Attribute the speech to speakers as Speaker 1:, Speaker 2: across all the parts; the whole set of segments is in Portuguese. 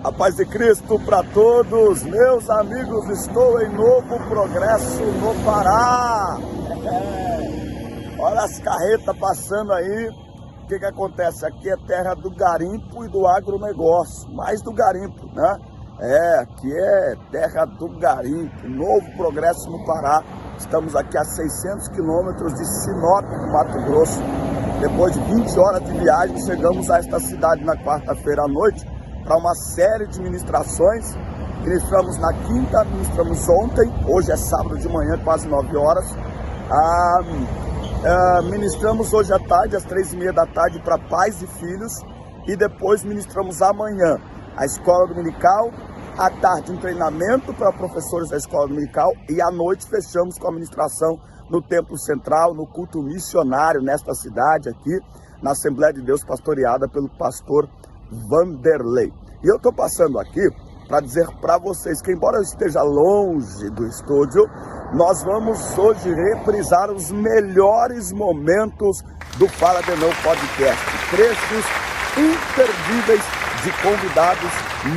Speaker 1: A paz de Cristo para todos, meus amigos, estou em Novo Progresso, no Pará. Olha as carretas passando aí. O que acontece? Aqui é terra do garimpo e do agronegócio, mais do garimpo, né? Aqui é terra do garimpo, Novo Progresso no Pará. Estamos aqui a 600 quilômetros de Sinop, no Mato Grosso. Depois de 20 horas de viagem, chegamos a esta cidade na quarta-feira à noite para uma série de ministrações. Ministramos na quinta, ministramos ontem, hoje é sábado de manhã, quase 9 horas. Ministramos hoje à tarde, às 3h30 da tarde, para pais e filhos. E depois ministramos amanhã a escola dominical, à tarde um treinamento para professores da escola dominical e à noite fechamos com a ministração no Templo Central, no culto missionário nesta cidade aqui, na Assembleia de Deus pastoreada pelo pastor Vanderlei. E eu estou passando aqui para dizer para vocês que, embora eu esteja longe do estúdio, nós vamos hoje reprisar os melhores momentos do Fala de Não Podcast. Trechos imperdíveis de convidados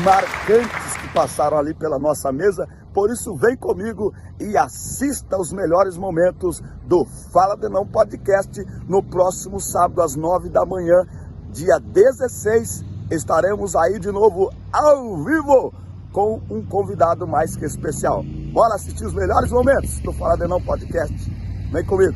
Speaker 1: marcantes que passaram ali pela nossa mesa. Por isso, vem comigo e assista os melhores momentos do Fala de Não Podcast no próximo sábado, às 9 da manhã, dia 16. Estaremos aí de novo ao vivo com um convidado mais que especial. Bora assistir os melhores momentos do Fala de Não Podcast. Vem comigo.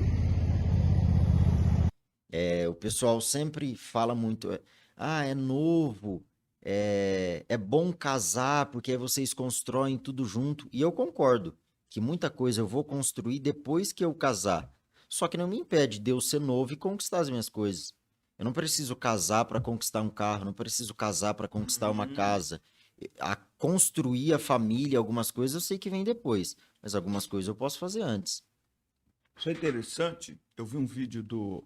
Speaker 2: O pessoal sempre fala muito, é novo, é bom casar porque aí vocês constroem tudo junto. E eu concordo que muita coisa eu vou construir depois que eu casar. Só que não me impede de eu ser novo e conquistar as minhas coisas. Eu não preciso casar para conquistar um carro, não preciso casar para conquistar uma casa. A construir a família, algumas coisas eu sei que vem depois, mas algumas coisas eu posso fazer antes.
Speaker 3: Isso é interessante. Eu vi um vídeo do...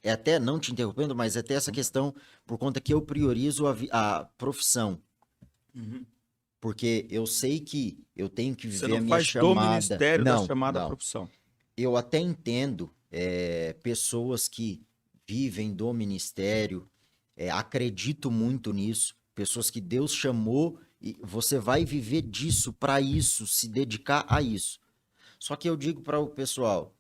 Speaker 2: Até, não te interrompendo, mas até essa questão, por conta que eu priorizo a profissão. Porque eu sei que eu tenho que viver a minha chamada.
Speaker 3: Você não faz do ministério da chamada à profissão.
Speaker 2: Eu até entendo pessoas que vivem do ministério, acredito muito nisso, pessoas que Deus chamou e você vai viver disso, para isso, se dedicar a isso. Só que eu digo para o pessoal,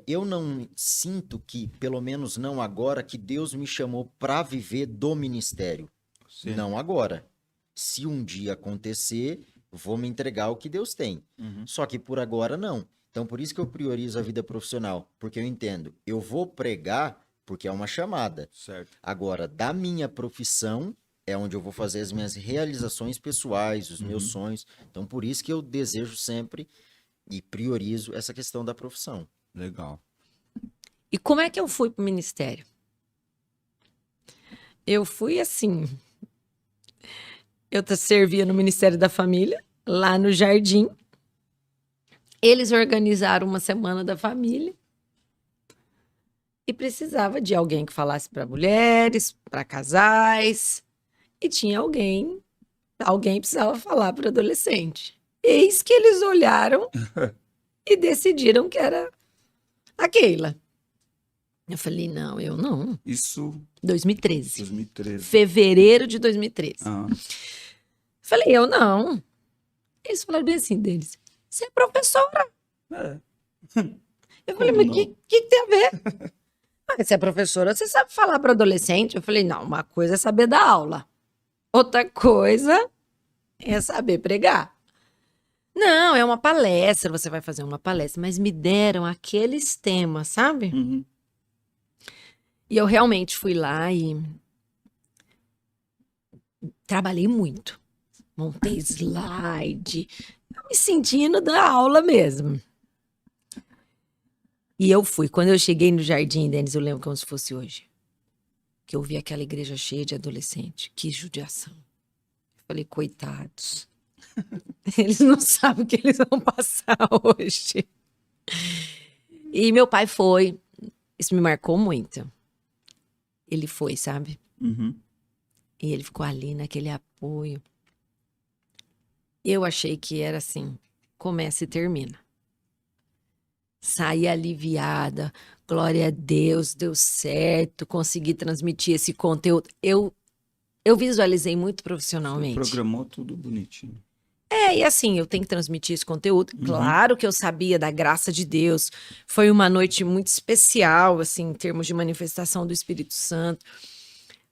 Speaker 2: eu não sinto que, pelo menos não agora, que Deus me chamou para viver do ministério. Sim. Não agora. Se um dia acontecer, vou me entregar ao que Deus tem. Só que por agora não. Então por isso que eu priorizo a vida profissional, porque eu entendo, eu vou pregar porque é uma chamada.
Speaker 3: Certo.
Speaker 2: Agora, da minha profissão, é onde eu vou fazer as minhas realizações pessoais, os meus sonhos. Então, por isso que eu desejo sempre e priorizo essa questão da profissão.
Speaker 3: Legal.
Speaker 4: E como é que eu fui pro ministério? Eu fui assim... Eu servia no Ministério da Família, lá no Jardim. Eles organizaram uma semana da família. E precisava de alguém que falasse para mulheres, para casais. E tinha alguém precisava falar para adolescente. Eis que eles olharam e decidiram que era a Keila. Eu falei, não, eu não.
Speaker 3: Isso...
Speaker 4: 2013.
Speaker 3: 2013.
Speaker 4: Fevereiro de 2013.
Speaker 3: Uhum.
Speaker 4: Falei, eu não. Eles falaram bem assim deles. Você é professora. Eu falei, mas o que tem a ver? Você é professora, você sabe falar para adolescente? Eu falei, não, uma coisa é saber dar aula. Outra coisa é saber pregar. Não, é uma palestra, você vai fazer uma palestra. Mas me deram aqueles temas, sabe? E eu realmente fui lá e trabalhei muito. Montei slide, me sentindo da aula mesmo. E eu fui. Quando eu cheguei no Jardim, Denis, eu lembro como se fosse hoje. Que eu vi aquela igreja cheia de adolescente. Que judiação. Eu falei, coitados. Eles não sabem o que eles vão passar hoje. E meu pai foi. Isso me marcou muito. Ele foi, sabe? E ele ficou ali naquele apoio. Eu achei que era assim, começa e termina. Saí aliviada, glória a Deus, deu certo, consegui transmitir esse conteúdo. Eu Eu visualizei muito
Speaker 3: Você
Speaker 4: profissionalmente.
Speaker 3: programou tudo bonitinho.
Speaker 4: E assim, eu tenho que transmitir esse conteúdo. Claro que eu sabia da graça de Deus. Foi uma noite muito especial, assim, em termos de manifestação do Espírito Santo.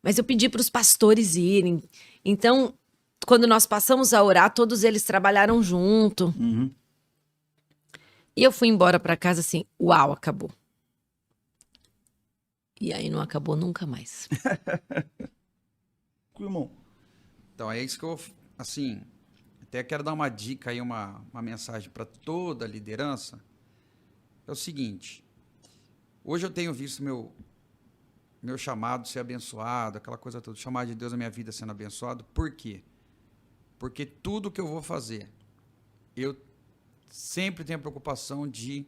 Speaker 4: Mas eu pedi para os pastores irem. Então, quando nós passamos a orar, todos eles trabalharam junto.
Speaker 3: Uhum.
Speaker 4: E eu fui embora para casa assim, uau, acabou. E aí não acabou nunca mais.
Speaker 3: Irmão,
Speaker 5: Então é isso que eu, assim, até quero dar uma dica aí, uma mensagem para toda a liderança. É o seguinte, hoje eu tenho visto meu chamado ser abençoado, aquela coisa toda, chamar de Deus na minha vida sendo abençoado. Por quê? Porque tudo que eu vou fazer, eu sempre tenho a preocupação de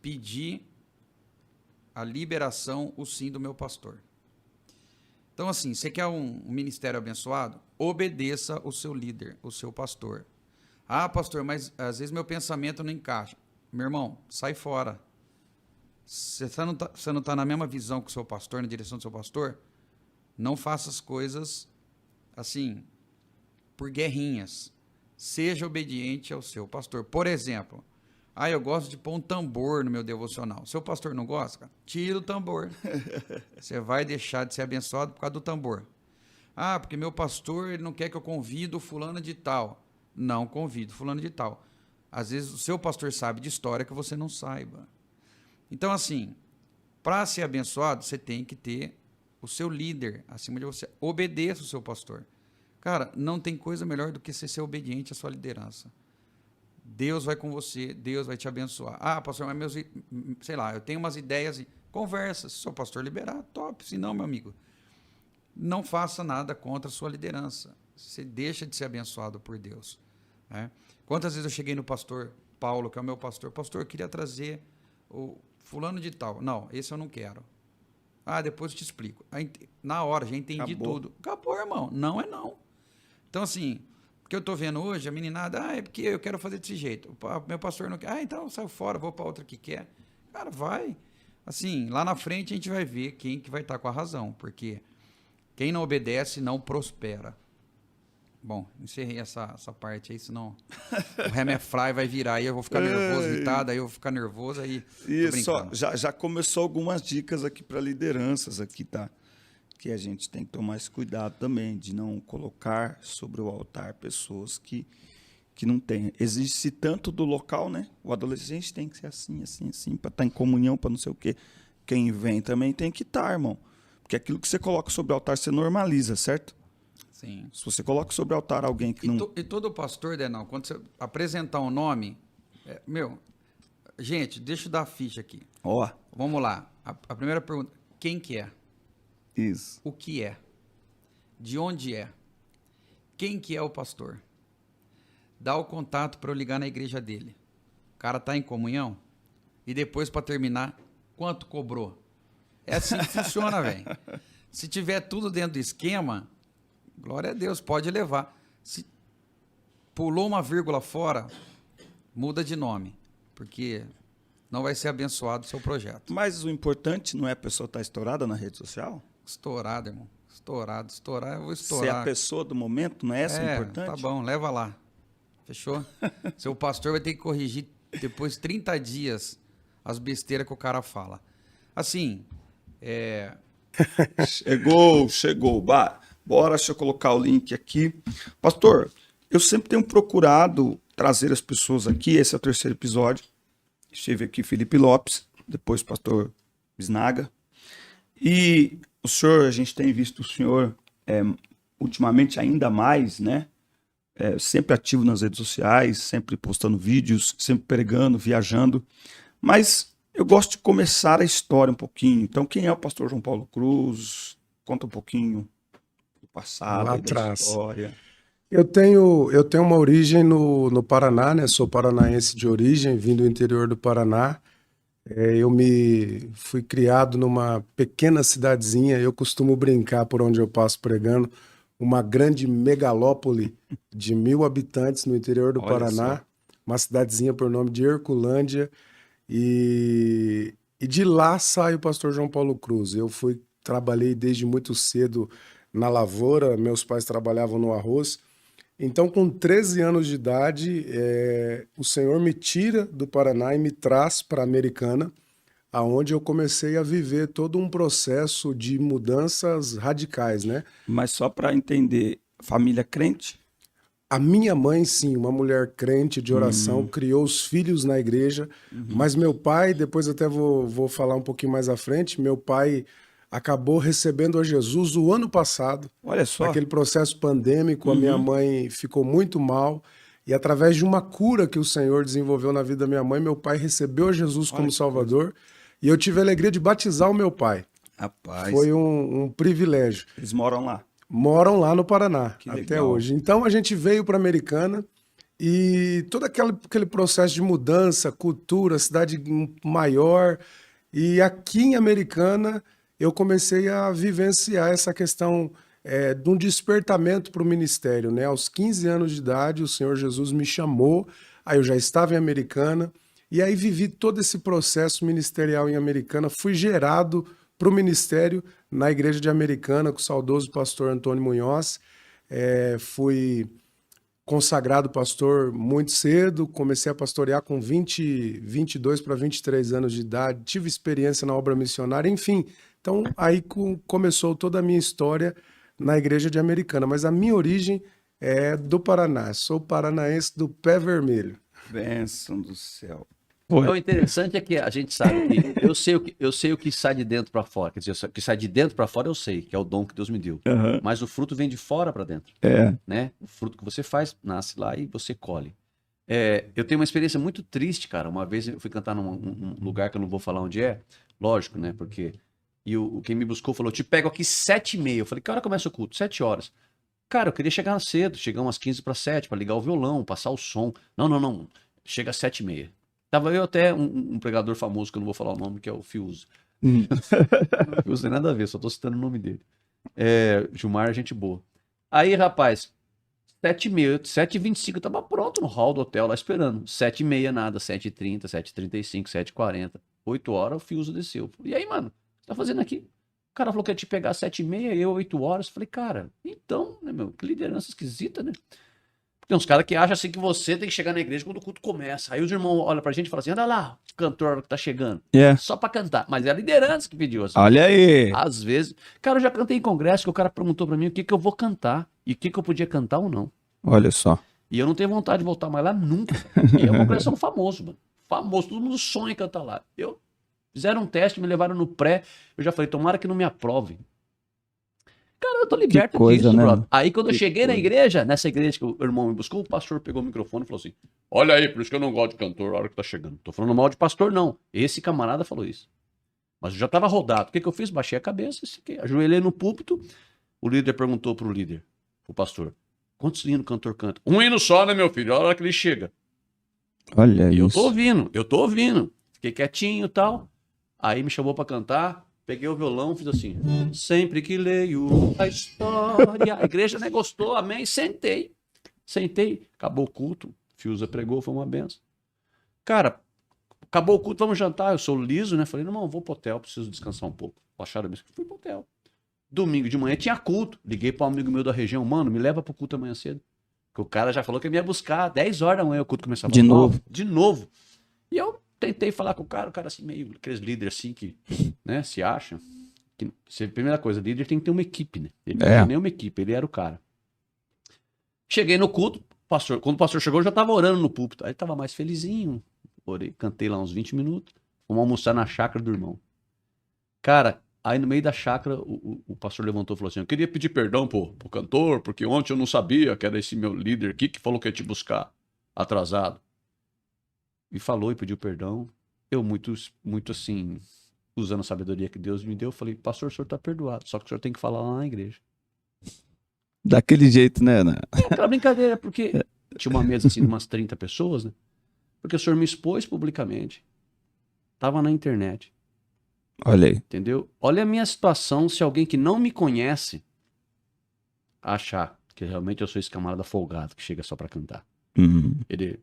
Speaker 5: pedir a liberação, o sim do meu pastor. Então, assim, você quer um ministério abençoado? Obedeça o seu líder, o seu pastor. Ah, pastor, mas às vezes meu pensamento não encaixa. Meu irmão, sai fora. Você não tá na mesma visão que o seu pastor, na direção do seu pastor? Não faça as coisas, assim, por guerrinhas. Seja obediente ao seu pastor. Por exemplo, eu gosto de pôr um tambor no meu devocional. Seu pastor não gosta? Cara? Tira o tambor. Você vai deixar de ser abençoado por causa do tambor. Porque meu pastor ele não quer que eu convido fulano de tal. Não convido fulano de tal. Às vezes o seu pastor sabe de história que você não saiba. Então, assim, para ser abençoado, você tem que ter o seu líder acima de você. Obedeça o seu pastor. Cara, não tem coisa melhor do que você ser obediente à sua liderança. Deus vai com você, Deus vai te abençoar. Pastor, mas sei lá, eu tenho umas ideias e conversa, se o seu pastor liberar, top. Se não, meu amigo, não faça nada contra a sua liderança. Você deixa de ser abençoado por Deus. Né? Quantas vezes eu cheguei no pastor Paulo, que é o meu pastor, eu queria trazer o fulano de tal. Não, esse eu não quero. Depois eu te explico. Aí, na hora, já entendi tudo. Acabou, irmão. Não é não. Então, assim, o que eu tô vendo hoje, a meninada, é porque eu quero fazer desse jeito. Meu pastor não quer. Então eu saio fora, vou para outra que quer. Cara, vai. Assim, lá na frente a gente vai ver quem que vai estar com a razão, porque quem não obedece não prospera. Bom, encerrei essa parte aí, senão o Remefly vai virar aí, eu vou ficar nervoso, irritado, aí eu vou ficar nervoso, aí
Speaker 3: isso, já começou algumas dicas aqui para lideranças aqui, tá? Que a gente tem que tomar esse cuidado também, de não colocar sobre o altar pessoas que não têm. Exige-se tanto do local, né? O adolescente tem que ser assim, assim, assim, para estar em comunhão, para não sei o quê. Quem vem também tem que estar, irmão. Porque aquilo que você coloca sobre o altar, você normaliza, certo?
Speaker 5: Sim.
Speaker 3: Se você coloca sobre o altar alguém que não...
Speaker 5: E todo pastor, Denão, quando você apresentar um nome... gente, deixa eu dar a ficha aqui. Vamos lá. A primeira pergunta, quem que é?
Speaker 3: Isso.
Speaker 5: O que é? De onde é? Quem que é o pastor? Dá o contato para eu ligar na igreja dele. O cara tá em comunhão? E depois, para terminar, quanto cobrou? É assim que funciona, velho. Se tiver tudo dentro do esquema, glória a Deus, pode levar. Se pulou uma vírgula fora, muda de nome, porque não vai ser abençoado o seu projeto.
Speaker 3: Mas o importante não é a pessoa estar estourada na rede social?
Speaker 5: Estourado, irmão. Estourado, eu vou estourar.
Speaker 3: Ser a pessoa do momento, não é essa o importante?
Speaker 5: Tá bom, leva lá. Fechou? Seu pastor vai ter que corrigir depois de 30 dias as besteiras que o cara fala. Assim,
Speaker 3: Chegou. Bora, deixa eu colocar o link aqui. Pastor, eu sempre tenho procurado trazer as pessoas aqui, esse é o 3º episódio. Estive aqui Felipe Lopes, depois pastor Bisnaga. E o senhor, a gente tem visto o senhor ultimamente ainda mais, né? Sempre ativo nas redes sociais, sempre postando vídeos, sempre pregando, viajando. Mas eu gosto de começar a história um pouquinho. Então, quem é o pastor João Paulo Cruz? Conta um pouquinho do passado,
Speaker 6: lá
Speaker 3: da
Speaker 6: atrás.
Speaker 3: história.
Speaker 6: Eu tenho uma origem no Paraná, né? Sou paranaense de origem, vim do interior do Paraná. Eu fui criado numa pequena cidadezinha, eu costumo brincar por onde eu passo pregando, uma grande megalópole de 1.000 habitantes no interior do Paraná, uma cidadezinha por nome de Herculândia, e de lá sai o pastor João Paulo Cruz. Trabalhei desde muito cedo na lavoura, meus pais trabalhavam no arroz. Então, com 13 anos de idade, o Senhor me tira do Paraná e me traz para a Americana, aonde eu comecei a viver todo um processo de mudanças radicais, né?
Speaker 3: Mas só para entender, família crente?
Speaker 6: A minha mãe, sim, uma mulher crente de oração, criou os filhos na igreja, mas meu pai, depois até vou falar um pouquinho mais à frente, meu pai acabou recebendo a Jesus o ano passado.
Speaker 3: Olha só.
Speaker 6: Aquele processo pandêmico, a minha mãe ficou muito mal, e através de uma cura que o Senhor desenvolveu na vida da minha mãe, meu pai recebeu a Jesus como Salvador, e eu tive a alegria de batizar o meu pai.
Speaker 3: Rapaz,
Speaker 6: Foi um privilégio.
Speaker 3: eles moram lá.
Speaker 6: Moram lá no Paraná,
Speaker 3: Que
Speaker 6: até
Speaker 3: legal.
Speaker 6: hoje. Então a gente veio para Americana e todo aquele processo de mudança, cultura, cidade maior. E aqui em Americana eu comecei a vivenciar essa questão de um despertamento para o ministério, né? Aos 15 anos de idade, o Senhor Jesus me chamou, aí eu já estava em Americana, e aí vivi todo esse processo ministerial em Americana, fui gerado para o ministério na igreja de Americana com o saudoso pastor Antônio Munhoz. Fui consagrado pastor muito cedo, comecei a pastorear com 22 para 23 anos de idade, tive experiência na obra missionária, enfim. Então aí começou toda a minha história na igreja de Americana, mas a minha origem é do Paraná, sou paranaense do pé vermelho.
Speaker 3: Bênção do céu.
Speaker 7: O interessante é que a gente sabe que eu sei o que sai de dentro para fora. Quer dizer, o que sai de dentro para fora eu sei, que é o dom que Deus me deu.
Speaker 3: Aham.
Speaker 7: Mas o fruto vem de fora para dentro,
Speaker 3: É.
Speaker 7: né? O fruto que você faz nasce lá e você colhe. Eu tenho uma experiência muito triste, cara. Uma vez eu fui cantar num lugar que eu não vou falar onde é, lógico, né? Porque quem me buscou falou: te pego aqui 7h30. Eu falei: que hora começa o culto? 7 horas. Cara, eu queria chegar cedo, chegar umas 15 para 7 para ligar o violão, passar o som. Não. Chega às 7h30. Tava eu até um pregador famoso, que eu não vou falar o nome, que é o Fiuza. O Fiuza tem nada a ver, só tô citando o nome dele. Gilmar, gente boa. Aí, rapaz, 7h30, 7h25, eu tava pronto no hall do hotel lá esperando. 7h30 nada, 7h30, 7h35, 7h40. 8 horas, o Fiuza desceu. E aí, mano, o que você tá fazendo aqui? O cara falou que ia te pegar 7h30, eu 8 horas. Falei, cara, então, né, meu, que liderança esquisita, né? Tem uns caras que acham assim que você tem que chegar na igreja quando o culto começa. Aí os irmãos olham pra gente e falam assim: anda lá, o cantor que tá chegando. Só pra cantar. Mas é a liderança que pediu. Assim.
Speaker 3: Olha aí.
Speaker 7: Às vezes. Cara, eu já cantei em congresso que o cara perguntou pra mim o que eu vou cantar e o que eu podia cantar ou não.
Speaker 3: Olha só.
Speaker 7: E eu não tenho vontade de voltar mais lá nunca. E é um congresso famoso, mano. Famoso. Todo mundo sonha em cantar lá. Fizeram um teste, me levaram no pré. Eu já falei: tomara que não me aprovem. Cara, eu tô liberto
Speaker 3: coisa,
Speaker 7: disso,
Speaker 3: né,
Speaker 7: brother.
Speaker 3: mano?
Speaker 7: Aí quando eu
Speaker 3: Que
Speaker 7: cheguei na
Speaker 3: coisa.
Speaker 7: igreja, nessa igreja que o irmão me buscou, o pastor pegou o microfone e falou assim: olha aí, por isso que eu não gosto de cantor a hora que tá chegando. Tô falando mal de pastor, não. Esse camarada falou isso. Mas eu já tava rodado. O que eu fiz? Baixei a cabeça, ajoelhei no púlpito. O líder perguntou pro pastor: quantos hinos o cantor canta? Um hino só, né, meu filho? Olha a hora que ele chega.
Speaker 3: Olha
Speaker 7: E eu
Speaker 3: isso.
Speaker 7: tô ouvindo. Fiquei quietinho e tal. Aí me chamou pra cantar. Peguei o violão, fiz assim: sempre que leio a história. A igreja, né, gostou, amém. Sentei, acabou o culto. Fiuza pregou, foi uma benção. Cara, acabou o culto, vamos jantar. Eu sou liso, né? Falei: não, vou pro hotel, preciso descansar um pouco. Baixaram a mesa, fui pro hotel. Domingo de manhã tinha culto. Liguei para um amigo meu da região: mano, me leva pro culto amanhã cedo. Porque o cara já falou que ia me buscar 10 horas da manhã, o culto começava
Speaker 3: De novo.
Speaker 7: De novo. E eu tentei falar com o cara assim, meio aqueles líderes assim que, né, se acham. Primeira coisa, líder tem que ter uma equipe, né? Ele não tinha nenhuma equipe, ele era o cara. Cheguei no culto, quando o pastor chegou, eu já tava orando no púlpito. Aí tava mais felizinho. Orei, cantei lá uns 20 minutos. Fomos almoçar na chácara do irmão. Cara, aí no meio da chácara, o pastor levantou e falou assim: eu queria pedir perdão pro cantor, porque ontem eu não sabia que era esse meu líder aqui que falou que ia te buscar atrasado. E falou e pediu perdão. Eu, muito assim, usando a sabedoria que Deus me deu, falei: pastor, o senhor tá perdoado, só que o senhor tem que falar lá na igreja.
Speaker 3: Daquele jeito, né?
Speaker 7: Aquela brincadeira, porque tinha uma mesa assim de umas 30 pessoas, né? Porque o senhor me expôs publicamente. Tava na internet.
Speaker 3: Olha aí.
Speaker 7: Entendeu? Olha a minha situação se alguém que não me conhece achar que realmente eu sou esse camarada folgado que chega só pra cantar. Ele: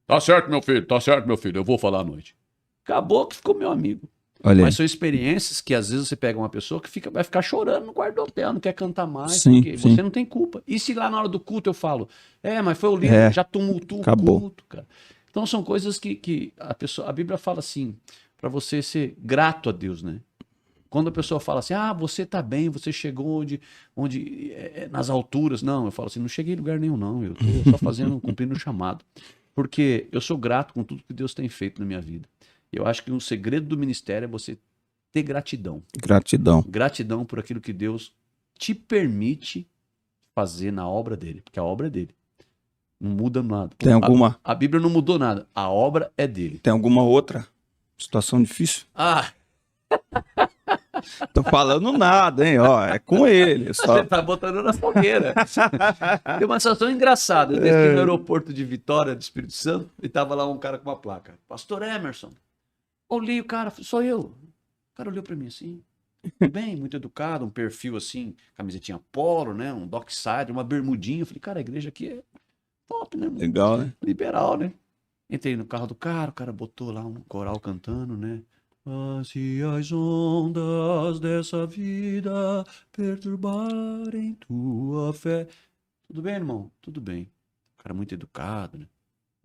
Speaker 7: tá certo, meu filho, eu vou falar à noite. Acabou que ficou meu amigo.
Speaker 3: Olha aí.
Speaker 7: Mas são experiências que às vezes você pega uma pessoa que vai ficar chorando no quarto do hotel, não quer cantar mais,
Speaker 3: Sim,
Speaker 7: porque
Speaker 3: sim.
Speaker 7: você não tem culpa. E se lá na hora do culto eu falo, mas foi o líder,
Speaker 3: É,
Speaker 7: já tumultuou o
Speaker 3: acabou.
Speaker 7: culto, cara. Então são coisas que a Bíblia fala assim, para você ser grato a Deus, né? Quando a pessoa fala assim, você tá bem, você chegou nas alturas. Não, eu falo assim, não cheguei em lugar nenhum, não. Eu tô só cumprindo o chamado. Porque eu sou grato com tudo que Deus tem feito na minha vida. Eu acho que um segredo do ministério é você ter gratidão.
Speaker 3: Gratidão.
Speaker 7: Gratidão por aquilo que Deus te permite fazer na obra dele. Porque a obra é dele. Não muda nada.
Speaker 3: Tem alguma,
Speaker 7: A Bíblia não mudou nada. A obra é dele.
Speaker 3: tem alguma outra situação difícil? Tô falando nada, hein? Ó, é com ele. Só...
Speaker 7: Você tá botando na fogueira. Tem uma situação engraçada. Eu desci no aeroporto de Vitória, do Espírito Santo, e tava lá um cara com uma placa. Pastor Emerson. Olhei o cara, sou eu. O cara olhou pra mim assim, bem, muito educado, um perfil assim, camisetinha polo, né? Um dockside, uma bermudinha. Eu falei, cara, a igreja aqui é top, né?
Speaker 3: Legal, né?
Speaker 7: Liberal, né? Entrei no carro do cara, o cara botou lá um coral cantando, né? Se as ondas dessa vida perturbarem tua fé. Tudo bem, irmão? Tudo bem. O cara muito educado, né?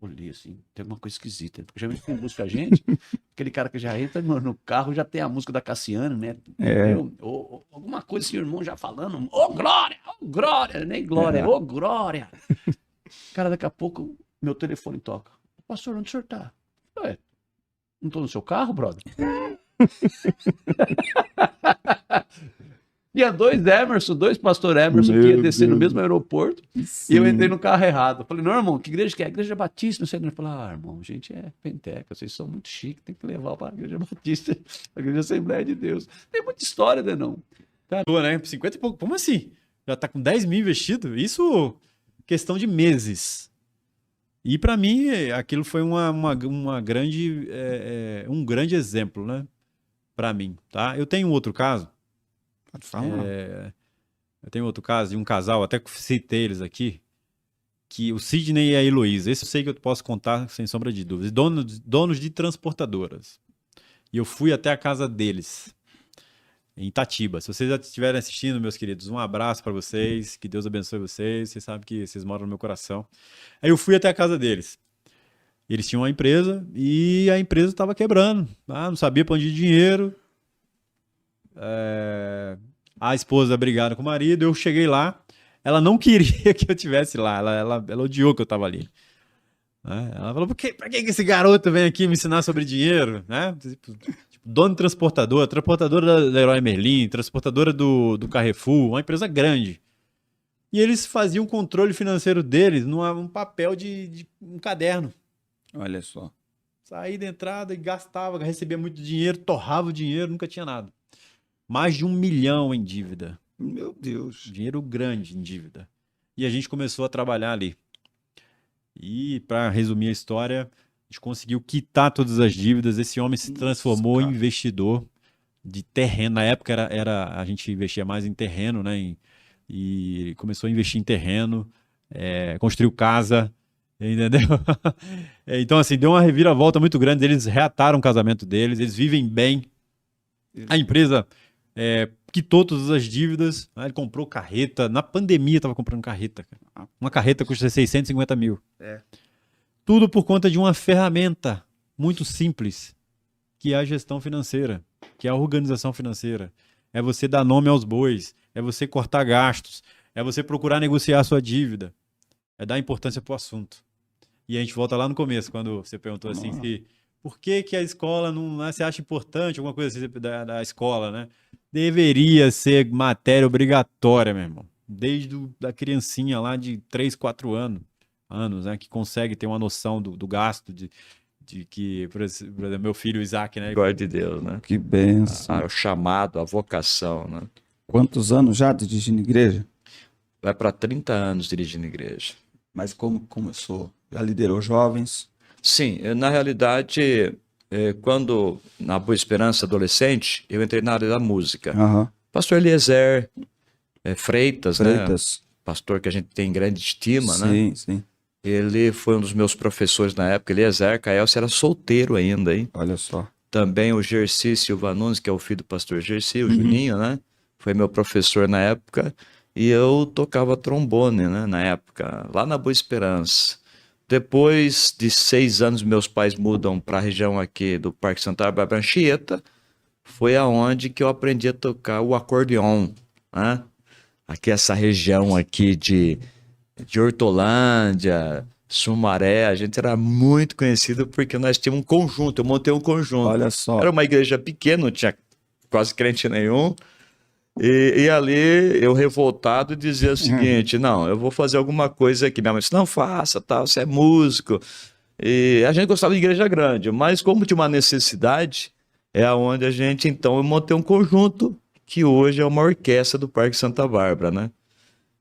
Speaker 7: Olhei assim, tem alguma coisa esquisita. Porque já quem busca a gente, aquele cara que já entra no carro, já tem a música da Cassiane, né? Ou alguma coisa assim, o irmão já falando, glória, nem glória, glória. Cara, daqui a pouco, meu telefone toca. Pastor, onde o senhor tá? Não tô no seu carro, brother? Tinha dois pastor Emerson que ia descer no mesmo aeroporto.
Speaker 3: Sim.
Speaker 7: E eu entrei no carro errado. Falei, não, irmão, que igreja que é? Igreja Batista, não sei. Ele falou, irmão, gente é penteca, vocês são muito chiques, tem que levar para a Igreja Batista, a Igreja Assembleia de Deus. Tem muita história, né, não?
Speaker 8: Boa, né? 50 e pouco. Como assim? Já tá com 10 mil investido? Isso, questão de meses. E para mim, aquilo foi uma grande, um grande exemplo, né? Para mim, tá? Eu tenho outro caso.
Speaker 3: Pode falar.
Speaker 8: Eu tenho outro caso de um casal, até que citei eles aqui, que o Sidney e a Heloísa. Esse eu sei que eu posso contar sem sombra de dúvidas. Donos de transportadoras. E eu fui até a casa deles, em Itatiba. Se vocês já estiverem assistindo, meus queridos, um abraço para vocês, que Deus abençoe vocês. Vocês sabem que vocês moram no meu coração. Aí eu fui até a casa deles. Eles tinham uma empresa e a empresa estava quebrando. Não sabia para onde ir dinheiro. A esposa brigada com o marido. Eu cheguei lá. Ela não queria que eu estivesse lá. Ela odiou que eu estava ali. Ela falou, pra que esse garoto vem aqui me ensinar sobre dinheiro? Né? Tipo, dono de transportadora da Leroy Merlin, transportadora do Carrefour, uma empresa grande. E eles faziam o controle financeiro deles num papel de um caderno.
Speaker 3: Olha só.
Speaker 8: Saía da entrada e gastava, recebia muito dinheiro, torrava o dinheiro, nunca tinha nada. Mais de 1 milhão em dívida.
Speaker 3: Meu Deus.
Speaker 8: Dinheiro grande em dívida. E a gente começou a trabalhar ali. E, para resumir a história, a gente conseguiu quitar todas as dívidas. Esse homem se transformou em investidor de terreno. Na época a gente investia mais em terreno, né? E começou a investir em terreno, construiu casa, entendeu? Então, assim, deu uma reviravolta muito grande. Eles reataram o casamento deles, eles vivem bem. A empresa quitou todas as dívidas, né? Ele comprou carreta. Na pandemia, estava comprando carreta. Cara. Uma carreta custa 650 mil. Tudo por conta de uma ferramenta muito simples, que é a gestão financeira, que é a organização financeira. É você dar nome aos bois, é você cortar gastos, é você procurar negociar a sua dívida, é dar importância para o assunto. E a gente volta lá no começo, quando você perguntou assim, por que a escola não você acha importante, alguma coisa assim da escola, né? Deveria ser matéria obrigatória, meu irmão. Desde da criancinha lá de 3, 4 anos, né? Que consegue ter uma noção do gasto, de que, por exemplo, meu filho Isaac, né?
Speaker 9: Glória de Deus, né?
Speaker 3: Que benção.
Speaker 9: O chamado, a vocação, né?
Speaker 3: Quantos anos já dirigindo igreja?
Speaker 9: Vai para 30 anos dirigindo igreja.
Speaker 3: Mas como começou? Já liderou jovens?
Speaker 9: Sim, na realidade, quando na Boa Esperança adolescente, eu entrei na área da música. Pastor Eliezer Freitas, né? Pastor que a gente tem grande estima, né?
Speaker 3: Sim.
Speaker 9: Ele foi um dos meus professores na época. Eliezer, Caelcio era solteiro ainda, hein?
Speaker 3: Olha só.
Speaker 9: também o Gersi Silva Nunes, que é o filho do pastor Gersi, o Juninho, né? Foi meu professor na época. E eu tocava trombone, né? Na época, lá na Boa Esperança. Depois de 6 anos, meus pais mudam para a região aqui do Parque Santa Bárbara, Anchieta. Foi aonde que eu aprendi a tocar o acordeon, né? Aqui, essa região aqui de Hortolândia, Sumaré, a gente era muito conhecido porque nós tínhamos um conjunto, eu montei um conjunto.
Speaker 3: Olha só.
Speaker 9: Era uma igreja pequena, não tinha quase crente nenhum. E ali eu revoltado dizia o seguinte, não, eu vou fazer alguma coisa aqui. Minha mãe disse, não faça, tal, você é músico. E a gente gostava de igreja grande, mas como tinha uma necessidade, é aonde a gente, então, eu montei um conjunto que hoje é uma orquestra do Parque Santa Bárbara, né?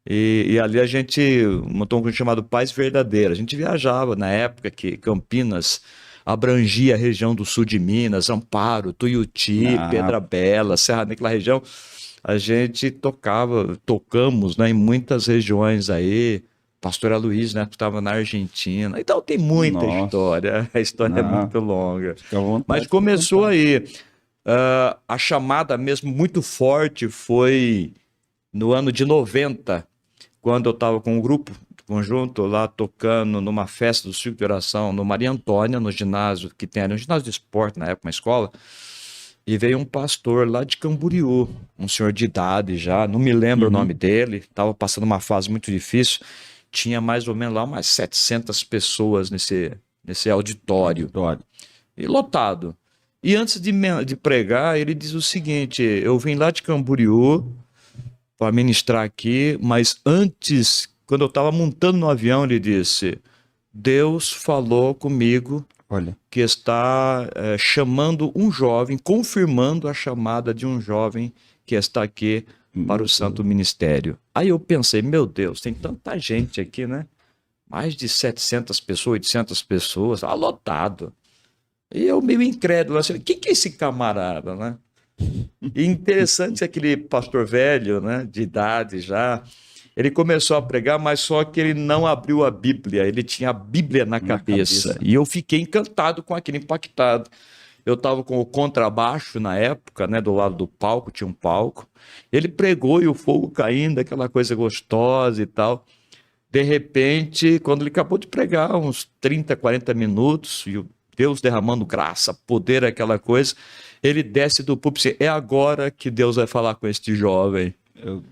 Speaker 9: E ali a gente montou um conjunto chamado Paz Verdadeira. A gente viajava na época que Campinas abrangia a região do sul de Minas, Amparo, Tuiuti, Pedra Bela, Serra Negra, região. A gente tocamos, né, em muitas regiões aí. Pastor Aloysio, né, que estava na Argentina. Então tem muita história. A história é muito longa. Mas começou aí. A chamada mesmo muito forte foi no ano de 90, quando eu estava com um grupo conjunto lá tocando numa festa do Circo de Oração no Maria Antônia, no ginásio que tem ali, um ginásio de esporte na época, uma escola. E veio um pastor lá de Camboriú, um senhor de idade já, não me lembro o nome dele, estava passando uma fase muito difícil, tinha mais ou menos lá umas 700 pessoas nesse auditório, e lotado. E antes de pregar, ele diz o seguinte, eu vim lá de Camboriú para ministrar aqui, mas antes, quando eu estava montando no avião, ele disse, Deus falou comigo que está chamando um jovem, confirmando a chamada de um jovem que está aqui para o Santo Ministério. Aí eu pensei, meu Deus, tem tanta gente aqui, né? Mais de 700 pessoas, 800 pessoas, lotado. E eu meio incrédulo, assim, quem que é esse camarada, né? E interessante aquele pastor velho, né, de idade já, ele começou a pregar, mas só que ele não abriu a Bíblia, ele tinha a Bíblia na cabeça. E eu fiquei encantado com aquilo, impactado. Eu estava com o contrabaixo na época, né, do lado do palco, tinha um palco. Ele pregou e o fogo caindo, aquela coisa gostosa e tal. De repente, quando ele acabou de pregar, uns 30, 40 minutos, e o Deus derramando graça, poder, aquela coisa, ele desce do púlpito e diz, é agora que Deus vai falar com este jovem.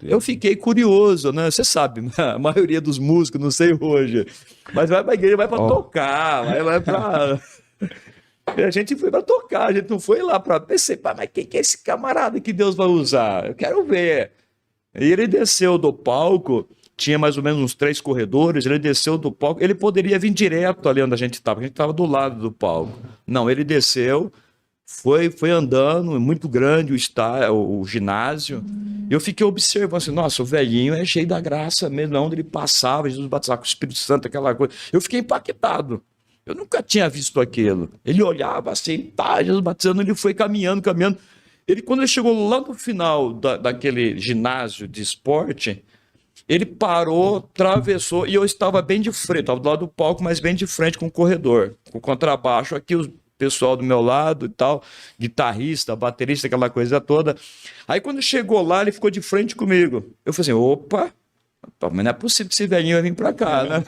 Speaker 9: Eu fiquei curioso, né? Você sabe, a maioria dos músicos, não sei hoje, mas vai pra igreja, vai pra tocar, vai pra... A gente foi para tocar, a gente não foi lá para pensar, mas quem que é esse camarada que Deus vai usar? Eu quero ver. E ele desceu do palco, tinha mais ou menos uns 3 corredores, ele desceu do palco, ele poderia vir direto ali onde a gente estava do lado do palco. Não, ele desceu, foi andando, muito grande o ginásio, e eu fiquei observando assim, nossa, o velhinho é cheio da graça mesmo, onde ele passava, Jesus batizava com o Espírito Santo, aquela coisa. Eu fiquei impactado. Eu nunca tinha visto aquilo. Ele olhava assim, tá, Jesus batizando, ele foi caminhando. Quando ele chegou lá no final daquele ginásio de esporte, ele parou, atravessou, e eu estava bem de frente, estava do lado do palco, mas bem de frente com o corredor, com o contrabaixo, aqui o pessoal do meu lado e tal, guitarrista, baterista, aquela coisa toda. Aí quando chegou lá, ele ficou de frente comigo. Eu falei assim, opa, mas não é possível que esse velhinho vai vir pra cá, né?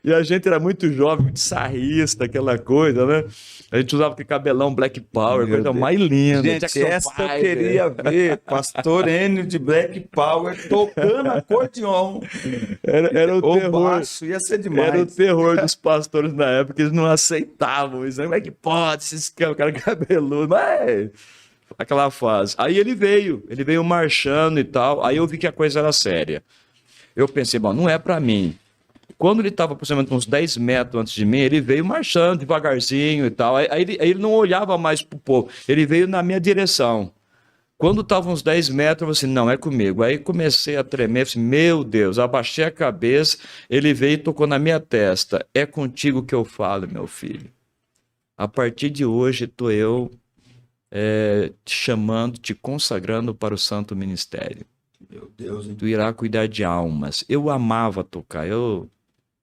Speaker 9: E a gente era muito jovem, muito sarrista, aquela coisa, né? A gente usava aquele cabelão Black Power, coisa mais linda.
Speaker 3: Gente, essa eu queria ver, Pastor Enio de Black Power tocando acordeon.
Speaker 9: Era o terror.
Speaker 3: Baixo, ia ser demais.
Speaker 9: Era o terror dos pastores na época, eles não aceitavam isso. Como é que pode, esses cara cabeludo? Mas aquela fase. Aí ele veio marchando e tal. Aí eu vi que a coisa era séria. Eu pensei, bom, não é pra mim. Quando ele estava aproximadamente uns 10 metros antes de mim, ele veio marchando devagarzinho e tal. Aí ele não olhava mais pro povo, ele veio na minha direção. Quando estava uns 10 metros, eu falei assim, não, é comigo. Aí comecei a tremer, falei, meu Deus, abaixei a cabeça, ele veio e tocou na minha testa. É contigo que eu falo, meu filho. A partir de hoje, estou eu te chamando, te consagrando para o santo ministério.
Speaker 3: Meu Deus, hein?
Speaker 9: Tu irá cuidar de almas. Eu amava tocar,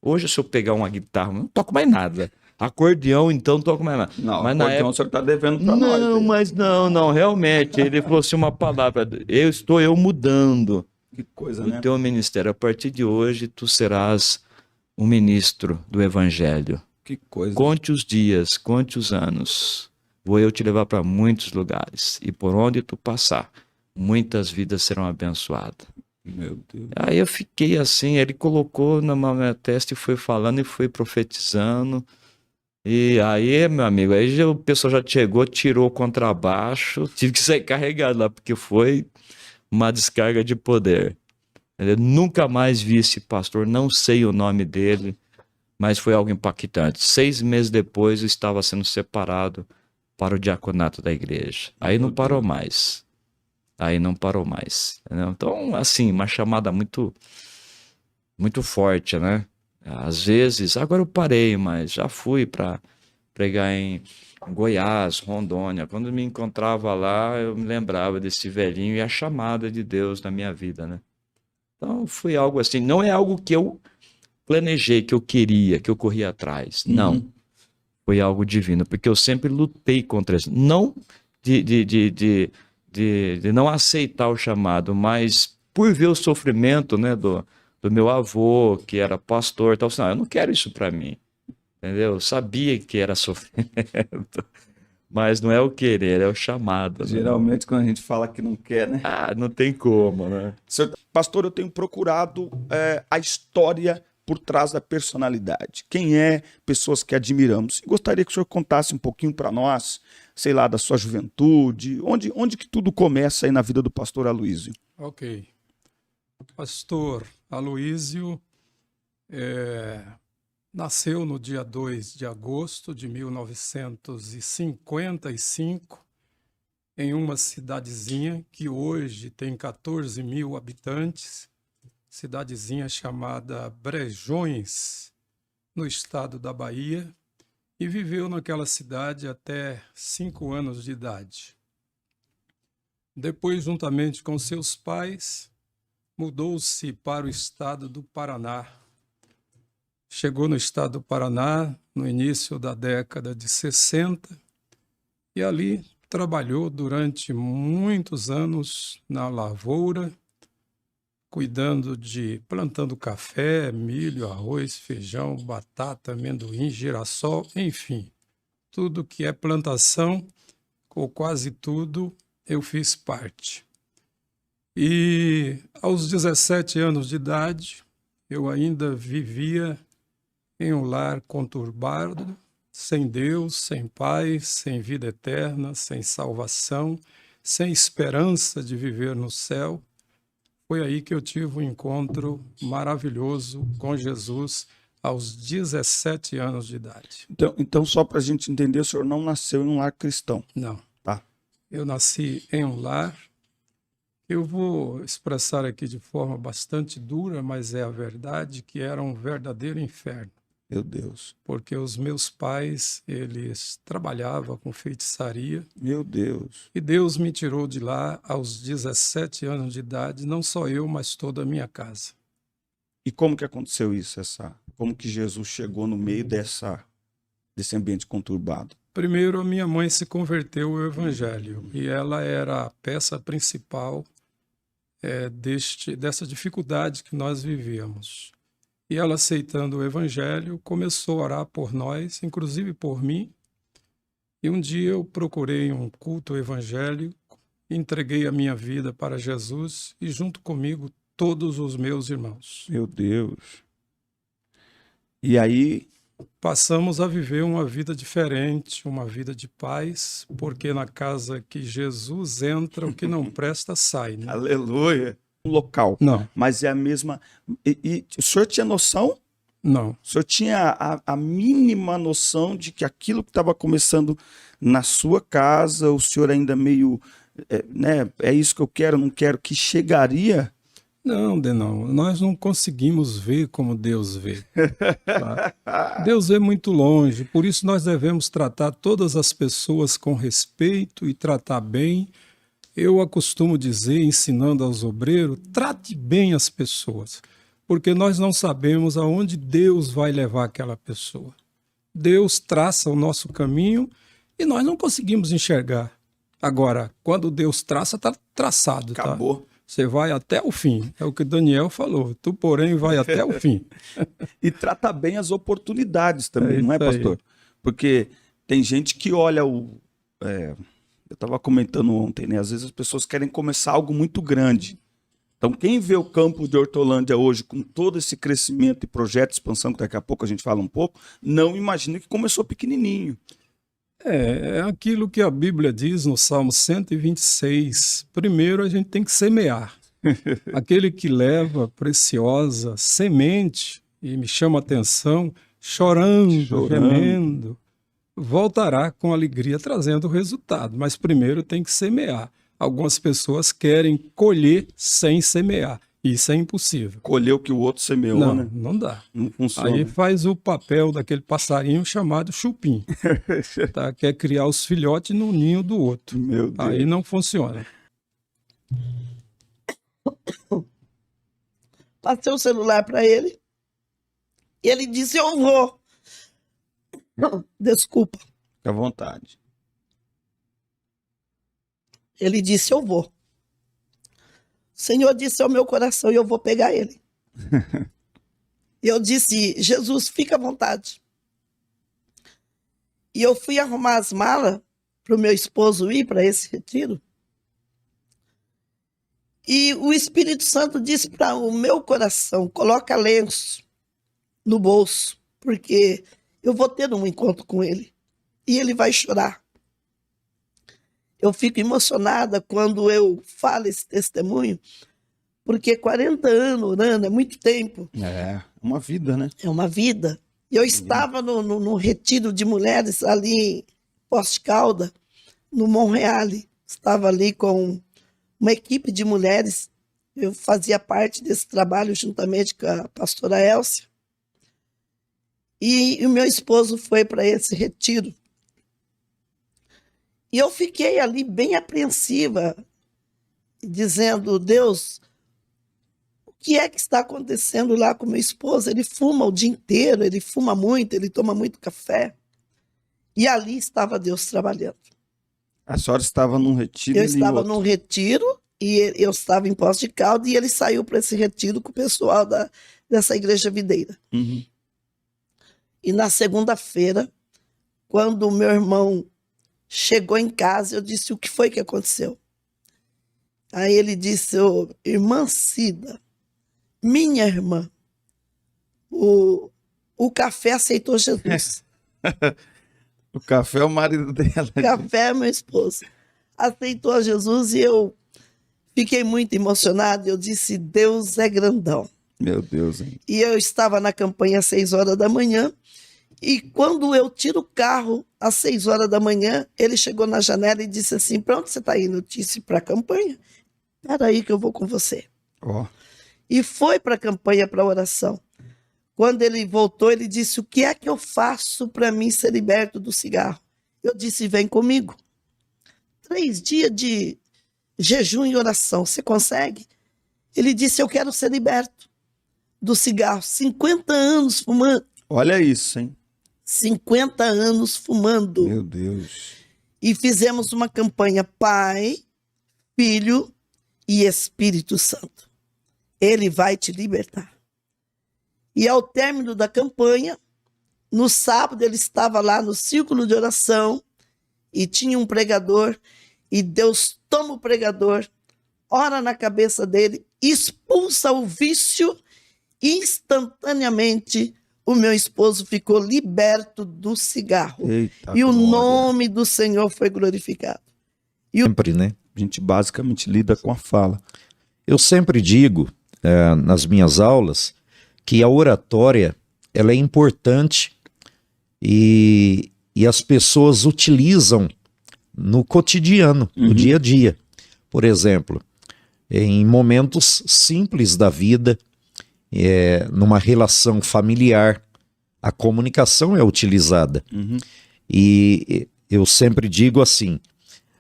Speaker 9: Hoje, se eu pegar uma guitarra, não toco mais nada. Acordeão, então, toca mais nada.
Speaker 3: Não,
Speaker 9: mas na
Speaker 3: acordeão
Speaker 9: época...
Speaker 3: o senhor tá devendo pra nós.
Speaker 9: Não,
Speaker 3: hein?
Speaker 9: mas não, realmente. Ele falou assim uma palavra, eu mudando
Speaker 3: Que coisa,
Speaker 9: o
Speaker 3: né?
Speaker 9: teu ministério. A partir de hoje, tu serás um ministro do evangelho.
Speaker 3: Que coisa.
Speaker 9: Conte os dias, conte os anos. Vou eu te levar para muitos lugares. E por onde tu passar, muitas vidas serão abençoadas.
Speaker 3: Meu Deus.
Speaker 9: Aí eu fiquei assim, ele colocou na minha testa e foi falando e foi profetizando. E aí, meu amigo, aí o pessoal já chegou, tirou o contrabaixo, tive que sair carregado lá, porque foi uma descarga de poder. Eu nunca mais vi esse pastor, não sei o nome dele, mas foi algo impactante. 6 meses depois eu estava sendo separado para o diaconato da igreja. Aí não parou mais. Entendeu? Então, assim, uma chamada muito, muito forte, né? Às vezes, agora eu parei, mas já fui para pregar em Goiás, Rondônia. Quando me encontrava lá, eu me lembrava desse velhinho e a chamada de Deus na minha vida, né? Então, foi algo assim, não é algo que eu planejei, que eu queria, que eu corri atrás. Não. Foi algo divino, porque eu sempre lutei contra isso. Não de não aceitar o chamado, mas por ver o sofrimento, né, do meu avô, que era pastor, tal, assim, não, eu não quero isso para mim. Entendeu? Eu sabia que era sofrimento, mas não é o querer, é o chamado. Né?
Speaker 3: Geralmente, quando a gente fala que não quer, né?
Speaker 9: Ah, não tem como, né?
Speaker 3: Pastor, eu tenho procurado a história por trás da personalidade. Quem é pessoas que admiramos. E gostaria que o senhor contasse um pouquinho para nós, sei lá, da sua juventude, onde que tudo começa aí na vida do pastor Aloísio.
Speaker 10: Ok. Pastor Aloísio nasceu no dia 2 de agosto de 1955 em uma cidadezinha que hoje tem 14 mil habitantes, cidadezinha chamada Brejões, no estado da Bahia, e viveu naquela cidade até 5 anos de idade. Depois, juntamente com seus pais, mudou-se para o estado do Paraná. Chegou no estado do Paraná no início da década de 60 e ali trabalhou durante muitos anos na lavoura, plantando café, milho, arroz, feijão, batata, amendoim, girassol, enfim, tudo que é plantação, ou quase tudo, eu fiz parte. E aos 17 anos de idade, eu ainda vivia em um lar conturbado, sem Deus, sem paz, sem vida eterna, sem salvação, sem esperança de viver no céu. Foi aí que eu tive um encontro maravilhoso com Jesus aos 17 anos de idade.
Speaker 3: Então só para a gente entender, o senhor não nasceu em um lar cristão.
Speaker 10: Não.
Speaker 3: Tá.
Speaker 10: Eu nasci em um lar. Eu vou expressar aqui de forma bastante dura, mas é a verdade, que era um verdadeiro inferno.
Speaker 3: Meu Deus.
Speaker 10: Porque os meus pais, eles trabalhavam com feitiçaria.
Speaker 3: Meu Deus.
Speaker 10: E Deus me tirou de lá aos 17 anos de idade, não só eu, mas toda a minha casa.
Speaker 3: E como que aconteceu isso? Como que Jesus chegou no meio desse ambiente conturbado?
Speaker 10: Primeiro, a minha mãe se converteu ao Evangelho e ela era a peça principal dessa dificuldade que nós vivíamos. E ela, aceitando o Evangelho, começou a orar por nós, inclusive por mim. E um dia eu procurei um culto evangélico, entreguei a minha vida para Jesus e junto comigo todos os meus irmãos.
Speaker 3: Meu Deus. E aí
Speaker 10: passamos a viver uma vida diferente, uma vida de paz, porque na casa que Jesus entra, o que não presta sai, né?
Speaker 3: Aleluia. Um local.
Speaker 10: Não.
Speaker 3: Mas é a mesma. E o senhor tinha noção?
Speaker 10: Não.
Speaker 3: O senhor tinha a mínima noção de que aquilo que estava começando na sua casa, o senhor ainda meio, né? É isso que eu quero, não quero, que chegaria?
Speaker 10: Não, Denão, nós não conseguimos ver como Deus vê. Tá? Deus vê muito longe, por isso nós devemos tratar todas as pessoas com respeito e tratar bem. Eu costumo dizer, ensinando aos obreiros, trate bem as pessoas, porque nós não sabemos aonde Deus vai levar aquela pessoa. Deus traça o nosso caminho e nós não conseguimos enxergar. Agora, quando Deus traça, está traçado.
Speaker 3: Acabou.
Speaker 10: Tá? Você vai até o fim. É o que Daniel falou. Tu, porém, vai até o fim.
Speaker 3: E trata bem as oportunidades também, não é,
Speaker 10: isso aí.
Speaker 3: pastor? Porque tem gente que olha eu estava comentando ontem, né? Às vezes as pessoas querem começar algo muito grande. Então, quem vê o campo de Hortolândia hoje com todo esse crescimento e projeto de expansão, que daqui a pouco a gente fala um pouco, não imagina que começou pequenininho.
Speaker 10: É aquilo que a Bíblia diz no Salmo 126. Primeiro a gente tem que semear. Aquele que leva preciosa semente, e me chama a atenção, chorando, gemendo, voltará com alegria trazendo o resultado. Mas primeiro tem que semear. Algumas pessoas querem colher sem semear. Isso é impossível.
Speaker 3: Colher o que o outro semeou,
Speaker 10: Não,
Speaker 3: né?
Speaker 10: não dá.
Speaker 3: Não funciona.
Speaker 10: Aí faz o papel daquele passarinho chamado chupim. Tá? Quer criar os filhotes no ninho do outro.
Speaker 3: Meu Deus.
Speaker 10: Aí não funciona.
Speaker 11: Passei o celular para ele e ele disse: eu vou. Desculpa.
Speaker 3: Fica à vontade.
Speaker 11: Ele disse: eu vou. O Senhor disse ao meu coração e eu vou pegar ele. E eu disse: Jesus, fica à vontade. E eu fui arrumar as malas para o meu esposo ir para esse retiro. E o Espírito Santo disse para o meu coração: coloca lenço no bolso, porque eu vou ter um encontro com ele. E ele vai chorar. Eu fico emocionada quando eu falo esse testemunho, porque 40 anos orando é muito tempo.
Speaker 3: É, uma vida, né?
Speaker 11: É uma vida. E eu estava no retiro de mulheres ali em Poços de Caldas, no Monreale. Estava ali com uma equipe de mulheres. Eu fazia parte desse trabalho juntamente com a pastora Elcia. E o meu esposo foi para esse retiro. E eu fiquei ali bem apreensiva, dizendo: Deus, o que é que está acontecendo lá com meu esposo? Ele fuma o dia inteiro, ele fuma muito, ele toma muito café. E ali estava Deus trabalhando.
Speaker 3: A senhora estava num retiro
Speaker 11: Eu
Speaker 3: e
Speaker 11: estava
Speaker 3: outro.
Speaker 11: num retiro e eu estava em Poços de Caldas e ele saiu para esse retiro com o pessoal dessa igreja videira.
Speaker 3: Uhum.
Speaker 11: E na segunda-feira, quando o meu irmão chegou em casa, eu disse: o que foi que aconteceu? Aí ele disse: irmã Cida, minha irmã, o café aceitou Jesus.
Speaker 3: O café é o marido dela.
Speaker 11: O café é meu esposo. Aceitou a Jesus e eu fiquei muito emocionada. Eu disse: Deus é grandão.
Speaker 3: Meu Deus, hein?
Speaker 11: E eu estava na campanha às 6 horas da manhã. E quando eu tiro o carro às 6 horas da manhã, ele chegou na janela e disse assim: para onde você está indo? Eu disse: para a campanha. Espera aí que eu vou com você.
Speaker 3: Ó.
Speaker 11: E foi para a campanha, para a oração. Quando ele voltou, ele disse: o que é que eu faço para mim ser liberto do cigarro? Eu disse: vem comigo. 3 dias de jejum e oração, você consegue? Ele disse: eu quero ser liberto do cigarro. 50 anos fumando.
Speaker 3: Olha isso, hein?
Speaker 11: 50 anos fumando.
Speaker 3: Meu Deus.
Speaker 11: E fizemos uma campanha Pai, Filho e Espírito Santo. Ele vai te libertar. E ao término da campanha, no sábado ele estava lá no círculo de oração e tinha um pregador e Deus toma o pregador, ora na cabeça dele, expulsa o vício e instantaneamente o meu esposo ficou liberto do cigarro.
Speaker 3: Eita,
Speaker 11: e o
Speaker 3: glória.
Speaker 11: nome do Senhor foi glorificado.
Speaker 2: Sempre, né?
Speaker 3: A gente basicamente lida com a fala.
Speaker 2: Eu sempre digo nas minhas aulas que a oratória ela é importante e as pessoas utilizam no cotidiano, no dia a dia. Por exemplo, em momentos simples da vida, numa relação familiar, a comunicação é utilizada. E eu sempre digo assim: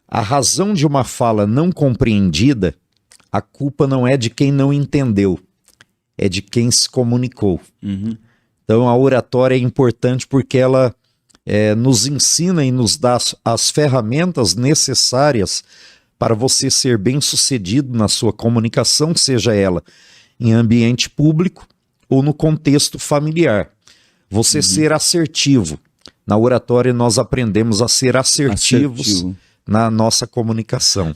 Speaker 2: a razão de uma fala não compreendida, a culpa não é de quem não entendeu, é de quem se comunicou. Então a oratória é importante porque ela
Speaker 12: nos ensina e nos dá as ferramentas necessárias para você ser bem-sucedido na sua comunicação, seja ela em ambiente público ou no contexto familiar. Você ser assertivo. Na oratória nós aprendemos a ser assertivos na nossa comunicação.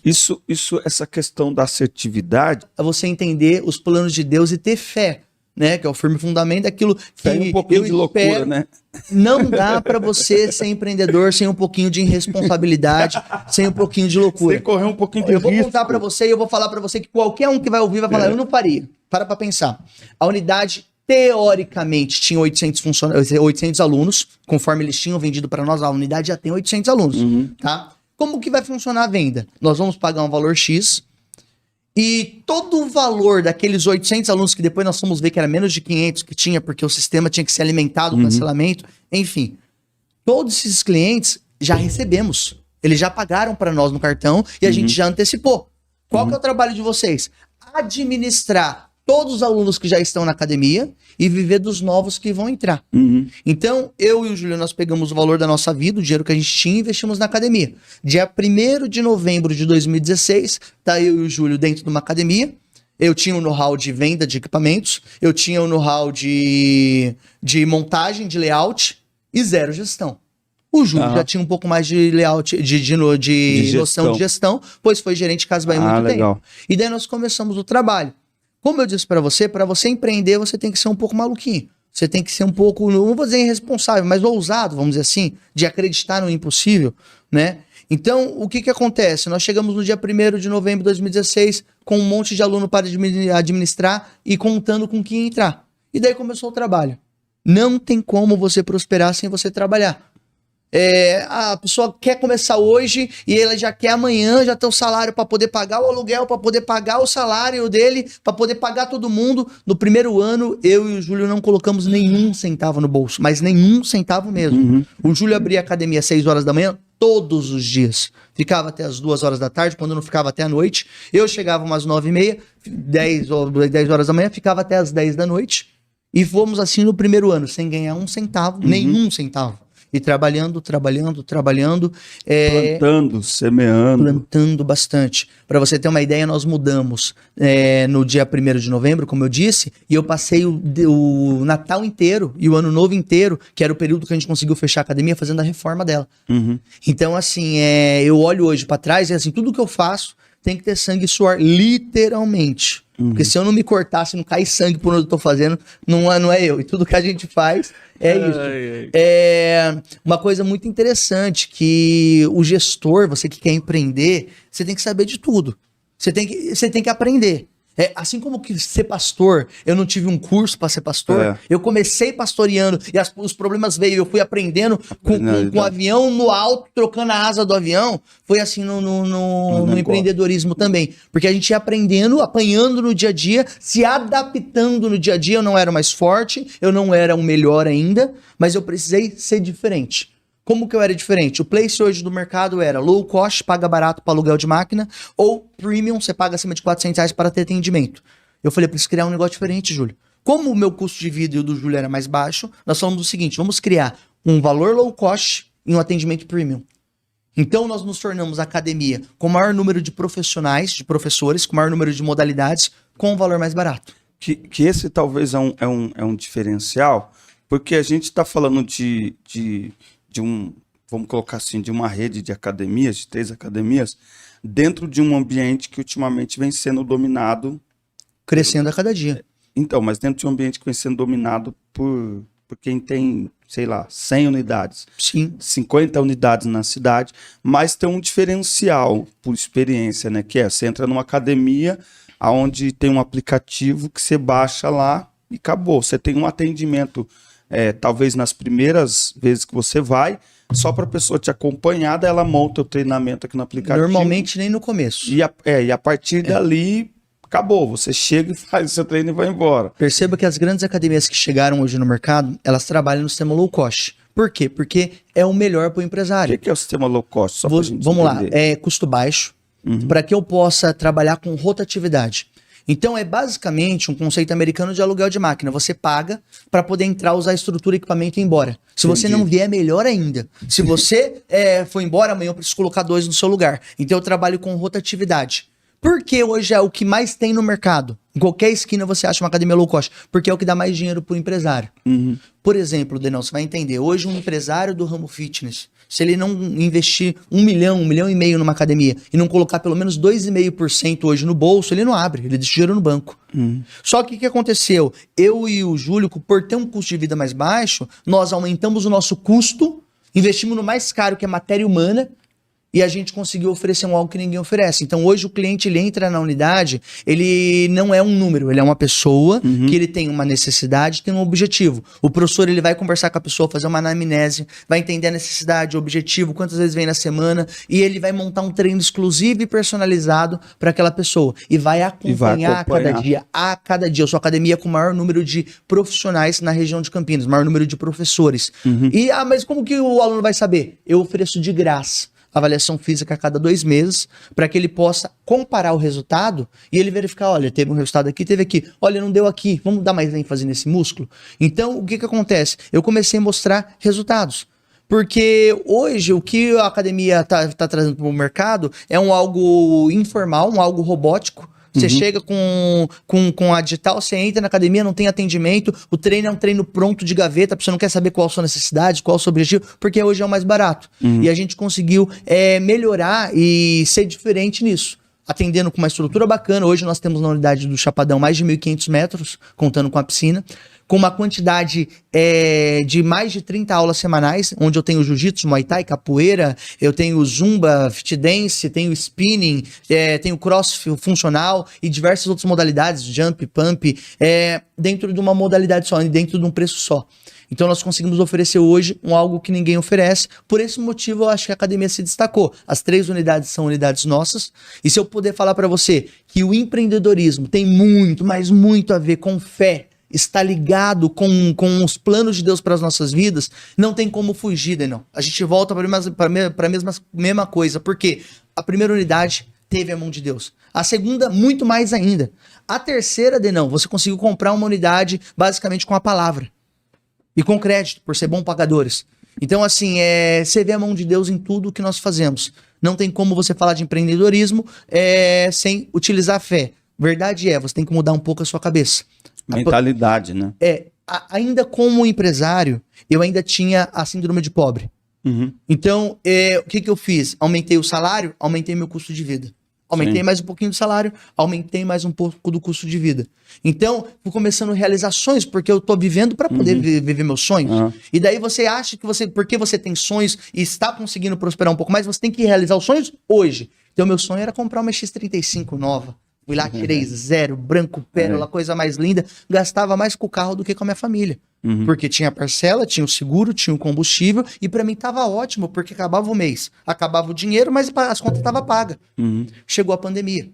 Speaker 3: Essa questão da assertividade...
Speaker 13: É você entender os planos de Deus e ter fé, né? Que é o firme fundamento daquilo que
Speaker 3: tem um pouquinho de loucura, né?
Speaker 13: Não dá para você ser empreendedor sem um pouquinho de irresponsabilidade, sem um pouquinho de loucura.
Speaker 3: Sem correr um pouquinho de risco.
Speaker 13: Eu vou contar para você e eu vou falar para você que qualquer um que vai ouvir vai falar, eu não faria. Para pensar. A unidade, teoricamente, tinha 800 alunos, conforme eles tinham vendido para nós, a unidade já tem 800 alunos, tá? Como que vai funcionar a venda? Nós vamos pagar um valor X e todo o valor daqueles 800 alunos, que depois nós fomos ver que era menos de 500 que tinha, porque o sistema tinha que ser alimentado, o cancelamento, enfim. Todos esses clientes já recebemos. Eles já pagaram para nós no cartão e a gente já antecipou. Qual que é o trabalho de vocês? Administrar todos os alunos que já estão na academia e viver dos novos que vão entrar. Então, eu e o Júlio, nós pegamos o valor da nossa vida, o dinheiro que a gente tinha e investimos na academia. Dia 1º de novembro de 2016, tá eu e o Júlio dentro de uma academia. Eu tinha o know-how de venda de equipamentos, eu tinha o know-how de montagem, de layout e zero gestão. O Júlio já tinha um pouco mais de layout, de noção de gestão, pois foi gerente de Casa Bahia há muito tempo. E daí nós começamos o trabalho. Como eu disse para você empreender, você tem que ser um pouco maluquinho. Você tem que ser um pouco, não vou dizer irresponsável, mas ousado, vamos dizer assim, de acreditar no impossível, né? Então, o que acontece? Nós chegamos no dia 1º de novembro de 2016 com um monte de aluno para administrar e contando com quem entrar. E daí começou o trabalho. Não tem como você prosperar sem você trabalhar. A pessoa quer começar hoje e ela já quer amanhã já ter o salário para poder pagar o aluguel, para poder pagar o salário dele, para poder pagar todo mundo. No primeiro ano, eu e o Júlio não colocamos nenhum centavo no bolso, mas nenhum centavo mesmo. O Júlio abria a academia às 6 horas da manhã, todos os dias. Ficava até as 2 horas da tarde, quando não ficava até a noite. Eu chegava umas 9h30, 10 horas da manhã, ficava até as 10 da noite. E fomos assim no primeiro ano, sem ganhar um centavo, nenhum centavo. E trabalhando.
Speaker 3: Plantando, semeando.
Speaker 13: Plantando bastante. Para você ter uma ideia, nós mudamos no dia 1º de novembro, como eu disse, e eu passei o Natal inteiro e o Ano Novo inteiro, que era o período que a gente conseguiu fechar a academia, fazendo a reforma dela. Então, assim, eu olho hoje para trás e assim, tudo que eu faço tem que ter sangue e suor, literalmente. Porque se eu não me cortasse, não cair sangue por onde eu tô fazendo, não é eu. E tudo que a gente faz é isso. É uma coisa muito interessante que o gestor, você que quer empreender, você tem que saber de tudo. Você tem que aprender. Assim como que ser pastor, eu não tive um curso para ser pastor, eu comecei pastoreando e os problemas veio, eu fui aprendendo com o avião no alto, trocando a asa do avião, foi assim no empreendedorismo também, porque a gente ia aprendendo, apanhando no dia a dia, se adaptando no dia a dia. Eu não era o mais forte, eu não era o melhor ainda, mas eu precisei ser diferente. Como que eu era diferente? O place hoje do mercado era low cost, paga barato para aluguel de máquina, ou premium, você paga acima de R$400 para ter atendimento. Eu falei, preciso criar um negócio diferente, Júlio. Como o meu custo de vida e o do Júlio era mais baixo, nós falamos o seguinte, vamos criar um valor low cost e um atendimento premium. Então nós nos tornamos a academia com o maior número de profissionais, de professores, com o maior número de modalidades, com um valor mais barato.
Speaker 3: Que esse talvez é um diferencial, porque a gente está falando de vamos colocar assim, de uma rede de academias, de 3 academias, dentro de um ambiente que ultimamente vem sendo dominado...
Speaker 13: Crescendo a cada dia.
Speaker 3: Então, mas dentro de um ambiente que vem sendo dominado por quem tem, sei lá, 100 unidades.
Speaker 13: Sim.
Speaker 3: 50 unidades na cidade, mas tem um diferencial por experiência, né? Que você entra numa academia onde tem um aplicativo que você baixa lá e acabou. Você tem um atendimento... talvez nas primeiras vezes que você vai, só para a pessoa te acompanhar, daí ela monta o treinamento aqui no aplicativo.
Speaker 13: Normalmente nem no começo.
Speaker 3: E a partir dali, acabou. Você chega e faz o seu treino e vai embora.
Speaker 13: Perceba que as grandes academias que chegaram hoje no mercado, elas trabalham no sistema low cost. Por quê? Porque é o melhor para o empresário.
Speaker 3: O que é o sistema low cost?
Speaker 13: Vamos lá, é custo baixo, para que eu possa trabalhar com rotatividade. Então é basicamente um conceito americano de aluguel de máquina. Você paga para poder entrar, usar a estrutura, equipamento e ir embora. Se você não vier, melhor ainda. Se você for embora, amanhã eu preciso colocar 2 no seu lugar. Então eu trabalho com rotatividade. Porque hoje é o que mais tem no mercado. Em qualquer esquina você acha uma academia low cost. Porque é o que dá mais dinheiro pro empresário. Por exemplo, Denão, você vai entender. Hoje um empresário do ramo fitness, se ele não investir 1 milhão, 1,5 milhão numa academia e não colocar pelo menos 2,5% hoje no bolso, ele não abre, ele deixa dinheiro no banco. Só que o que aconteceu? Eu e o Júlio, por ter um custo de vida mais baixo, nós aumentamos o nosso custo, investimos no mais caro, que é matéria humana, e a gente conseguiu oferecer algo que ninguém oferece. Então hoje o cliente, ele entra na unidade, ele não é um número, ele é uma pessoa que ele tem uma necessidade, tem um objetivo. O professor, ele vai conversar com a pessoa, fazer uma anamnese, vai entender a necessidade, o objetivo, quantas vezes vem na semana, e ele vai montar um treino exclusivo e personalizado para aquela pessoa. E vai acompanhar a cada dia. A sua academia com o maior número de profissionais na região de Campinas, maior número de professores. E, mas como que o aluno vai saber? Eu ofereço de graça avaliação física a cada 2 meses, para que ele possa comparar o resultado e ele verificar, olha, teve um resultado aqui, teve aqui, olha, não deu aqui, vamos dar mais ênfase nesse músculo? Então, o que acontece? Eu comecei a mostrar resultados. Porque hoje o que a academia tá trazendo para o mercado é algo informal, algo robótico. Você chega com a digital, você entra na academia, não tem atendimento, o treino é um treino pronto de gaveta, você não quer saber qual a sua necessidade, qual o seu objetivo, porque hoje é o mais barato. E a gente conseguiu melhorar e ser diferente nisso. Atendendo com uma estrutura bacana, hoje nós temos na unidade do Chapadão mais de 1.500 metros, contando com a piscina, com uma quantidade de mais de 30 aulas semanais, onde eu tenho jiu-jitsu, muay thai, capoeira, eu tenho zumba, fit dance, tenho spinning, tenho cross funcional e diversas outras modalidades, jump, pump, dentro de uma modalidade só, dentro de um preço só. Então nós conseguimos oferecer hoje algo que ninguém oferece. Por esse motivo eu acho que a academia se destacou. As 3 unidades são unidades nossas. E se eu puder falar para você que o empreendedorismo tem muito, mas muito a ver com fé, está ligado com os planos de Deus para as nossas vidas, não tem como fugir, Denão. A gente volta para a mesma coisa. Porque a primeira unidade teve a mão de Deus. A segunda, muito mais ainda. A terceira, Denão, você conseguiu comprar uma unidade basicamente com a palavra. E com crédito, por ser bons pagadores. Então, assim, você vê a mão de Deus em tudo que nós fazemos. Não tem como você falar de empreendedorismo sem utilizar a fé. Verdade você tem que mudar um pouco a sua cabeça.
Speaker 3: Mentalidade, né?
Speaker 13: Ainda como empresário, eu ainda tinha a síndrome de pobre. Então, o que eu fiz? Aumentei o salário, aumentei meu custo de vida. Aumentei mais um pouquinho do salário, aumentei mais um pouco do custo de vida. Então, fui começando realizações, porque eu tô vivendo para poder viver meus sonhos. E daí você acha que porque você tem sonhos e está conseguindo prosperar um pouco mais, você tem que realizar os sonhos hoje. Então, meu sonho era comprar uma X35 nova. Fui lá, tirei 0, branco, pérola, coisa mais linda. Gastava mais com o carro do que com a minha família. Porque tinha a parcela, tinha o seguro, tinha o combustível. E pra mim tava ótimo, porque acabava o mês. Acabava o dinheiro, mas as contas estavam pagas. Chegou a pandemia.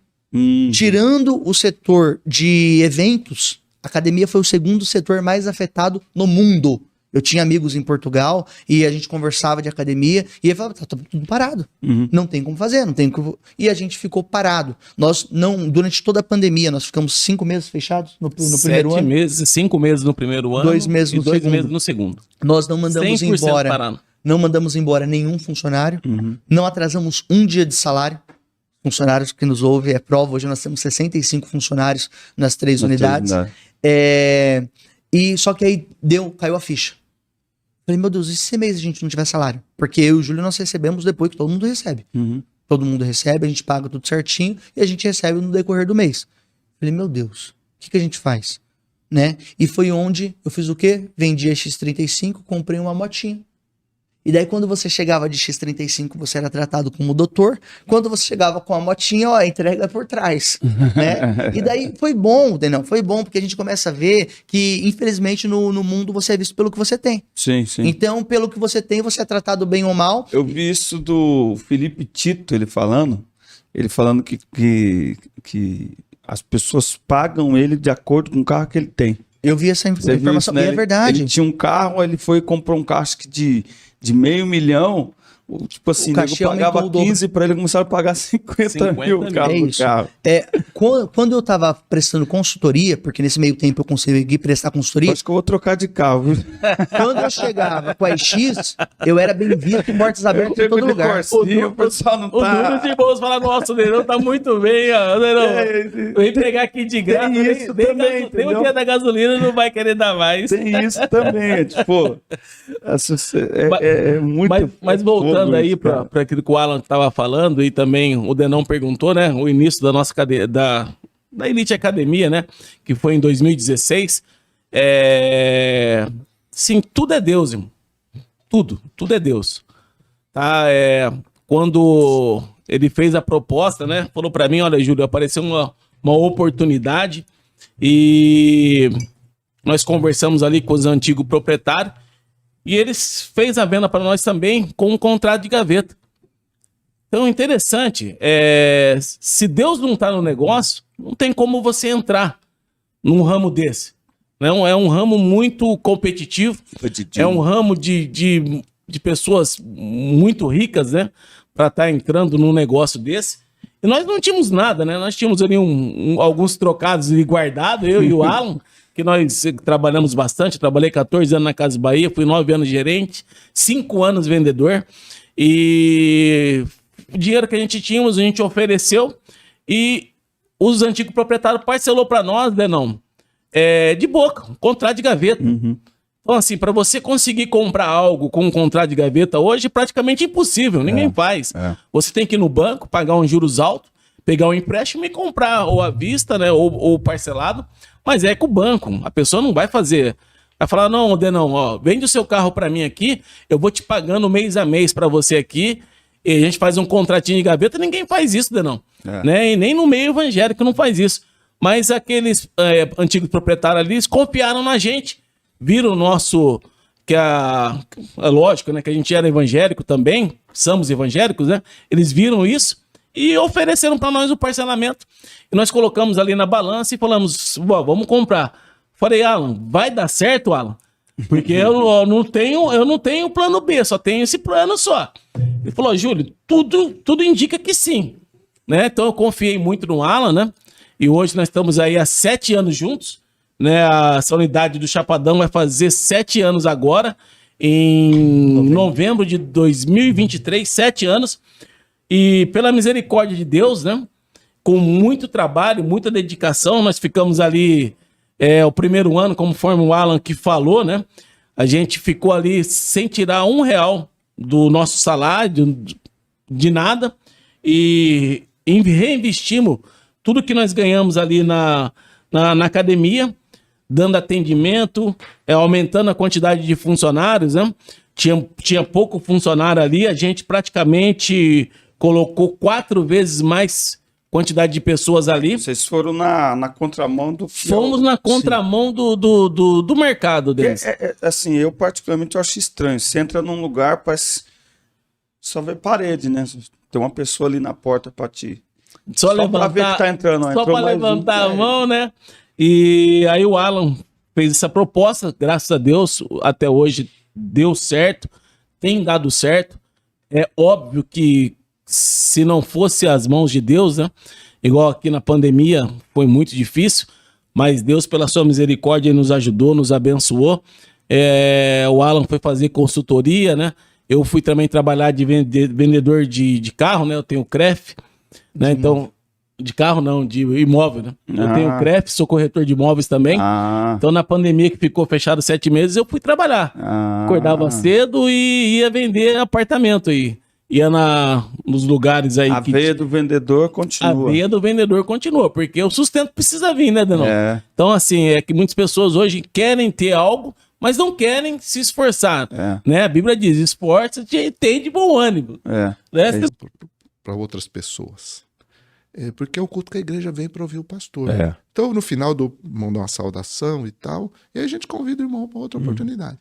Speaker 13: Tirando o setor de eventos, a academia foi o segundo setor mais afetado no mundo. Eu tinha amigos em Portugal e a gente conversava de academia e ele falava, tá tudo parado. Não tem como fazer, não tem como... E a gente ficou parado. Nós não, durante toda a pandemia, nós ficamos 5 meses fechados no primeiro ano.
Speaker 14: 5 meses no primeiro ano
Speaker 13: 2 meses no
Speaker 14: 2
Speaker 13: segundo.
Speaker 14: meses no segundo.
Speaker 13: Nós não mandamos embora.
Speaker 14: Parado.
Speaker 13: Não mandamos embora nenhum funcionário. Não atrasamos um dia de salário. Funcionários que nos ouvem é prova. Hoje nós temos 65 funcionários nas 3 unidades. E só que aí caiu a ficha. Falei, meu Deus, e se esse mês a gente não tiver salário? Porque eu e o Júlio nós recebemos depois que todo mundo recebe. Todo mundo recebe, a gente paga tudo certinho e a gente recebe no decorrer do mês. Falei, meu Deus, o que a gente faz? Né? E foi onde eu fiz o quê? Vendi a X35, comprei uma motinha. E daí quando você chegava de X35, você era tratado como doutor. Quando você chegava com a motinha, a entrega por trás. Né? E daí foi bom, Denão, foi bom, porque a gente começa a ver que, infelizmente, no mundo você é visto pelo que você tem.
Speaker 3: Sim.
Speaker 13: Então, pelo que você tem, você é tratado bem ou mal.
Speaker 3: Eu vi isso do Felipe Tito, ele falando que as pessoas pagam ele de acordo com o carro que ele tem.
Speaker 13: Eu vi essa informação,
Speaker 3: isso, né?
Speaker 13: E é verdade.
Speaker 3: Ele tinha um carro, ele foi e comprou um carro de $500 000, Tipo assim,
Speaker 13: O
Speaker 3: nego
Speaker 13: cachê
Speaker 3: pagava
Speaker 13: aumentou o dobro.
Speaker 3: 15 para ele, começaram a pagar 50 mil
Speaker 13: É
Speaker 3: carro.
Speaker 13: isso. Quando eu tava prestando consultoria, porque nesse meio tempo eu consegui prestar consultoria.
Speaker 3: Acho que eu vou trocar de carro.
Speaker 13: Quando eu chegava com a X, eu era bem visto, portas abertas em todo lugar.
Speaker 3: O pessoal não
Speaker 14: O duro de bolso fala, nossa, o Nerão tá muito bem, ó. Nerão, vem pegar aqui de graça, nem o dia da gasolina não vai querer dar mais.
Speaker 3: Tem isso também, tipo, é muito...
Speaker 14: Mas voltando aí para aquilo que o Alan estava falando, e também o Denão perguntou, né? O início da nossa da Elite Academia, né? Que foi em 2016. Sim, tudo é Deus, irmão. Tudo é Deus. Tá? Quando ele fez a proposta, né? Falou para mim, olha, Júlio, apareceu uma oportunidade e nós conversamos ali com os antigos proprietários e eles fez a venda para nós também com um contrato de gaveta. Então, interessante, se Deus não está no negócio, não tem como você entrar num ramo desse. Não, é um ramo muito competitivo, é um ramo de pessoas muito ricas, né, para estar entrando num negócio desse. E nós não tínhamos nada, né? Nós tínhamos ali alguns trocados ali guardados, eu e o Alan, que nós trabalhamos bastante. Trabalhei 14 anos na Casa Bahia, fui 9 anos gerente, 5 anos vendedor. E o dinheiro que a gente ofereceu e os antigos proprietários parcelou para nós, né, não? De boca, um contrato de gaveta. Então, assim, para você conseguir comprar algo com um contrato de gaveta hoje é praticamente impossível, ninguém faz. Você tem que ir no banco, pagar uns juros altos, pegar um empréstimo e comprar ou à vista, né, ou parcelado, mas é com o banco. A pessoa não vai fazer, vai falar, não, Denão, ó, vende o seu carro para mim aqui, eu vou te pagando mês a mês para você aqui, e a gente faz um contratinho de gaveta, ninguém faz isso, Denão. Né? E nem no meio evangélico não faz isso. Mas aqueles antigos proprietários ali, eles confiaram na gente, viram o nosso, é lógico, né, que a gente era evangélico também, somos evangélicos, né? Eles viram isso e ofereceram para nós o parcelamento. E nós colocamos ali na balança e falamos, vamos comprar. Falei, Alan, vai dar certo, Alan? Porque eu não tenho plano B, só tenho esse plano só. Ele falou, Júlio, tudo indica que sim. Né? Então eu confiei muito no Alan, né? E hoje nós estamos aí há 7 anos juntos. Né, essa unidade do Chapadão vai fazer 7 anos agora, em novembro de 2023, 7 anos. E pela misericórdia de Deus, né, com muito trabalho, muita dedicação, nós ficamos ali o primeiro ano, conforme o Alan que falou, né, a gente ficou ali sem tirar R$1 do nosso salário, de nada, e reinvestimos tudo que nós ganhamos ali na academia, dando atendimento, aumentando a quantidade de funcionários, né? Tinha pouco funcionário ali, a gente praticamente colocou 4 vezes mais quantidade de pessoas ali.
Speaker 3: Vocês foram na contramão do...
Speaker 14: Fomos na contramão do mercado deles.
Speaker 3: Assim, eu particularmente acho estranho. Você entra num lugar, parece... Só vê parede, né? Tem uma pessoa ali na porta para ti...
Speaker 14: Só levantar,
Speaker 3: pra ver que tá entrando.
Speaker 14: Só para levantar a mão, né? E aí o Alan fez essa proposta, graças a Deus, até hoje deu certo, tem dado certo. É óbvio que se não fosse as mãos de Deus, né? Igual aqui na pandemia, foi muito difícil, mas Deus, pela sua misericórdia, nos ajudou, nos abençoou. O Alan foi fazer consultoria, né? Eu fui também trabalhar de vendedor de carro, né? Eu tenho CREF, né? Então, de carro não, de imóvel, né? Eu tenho CREF, sou corretor de imóveis também. Então, na pandemia que ficou fechado 7 meses, eu fui trabalhar. Acordava cedo e ia vender apartamento aí. Ia nos lugares aí.
Speaker 3: A veia do vendedor continua.
Speaker 14: A veia do vendedor continua, porque o sustento precisa vir, né, Denão? Então, assim, é que muitas pessoas hoje querem ter algo, mas não querem se esforçar. Né? A Bíblia diz, esforça-te tem de bom ânimo. Né?
Speaker 15: Para outras pessoas. Porque é o culto que a igreja vem para ouvir o pastor. Então, no final do irmão dá uma saudação e tal, e aí a gente convida o irmão para outra oportunidade.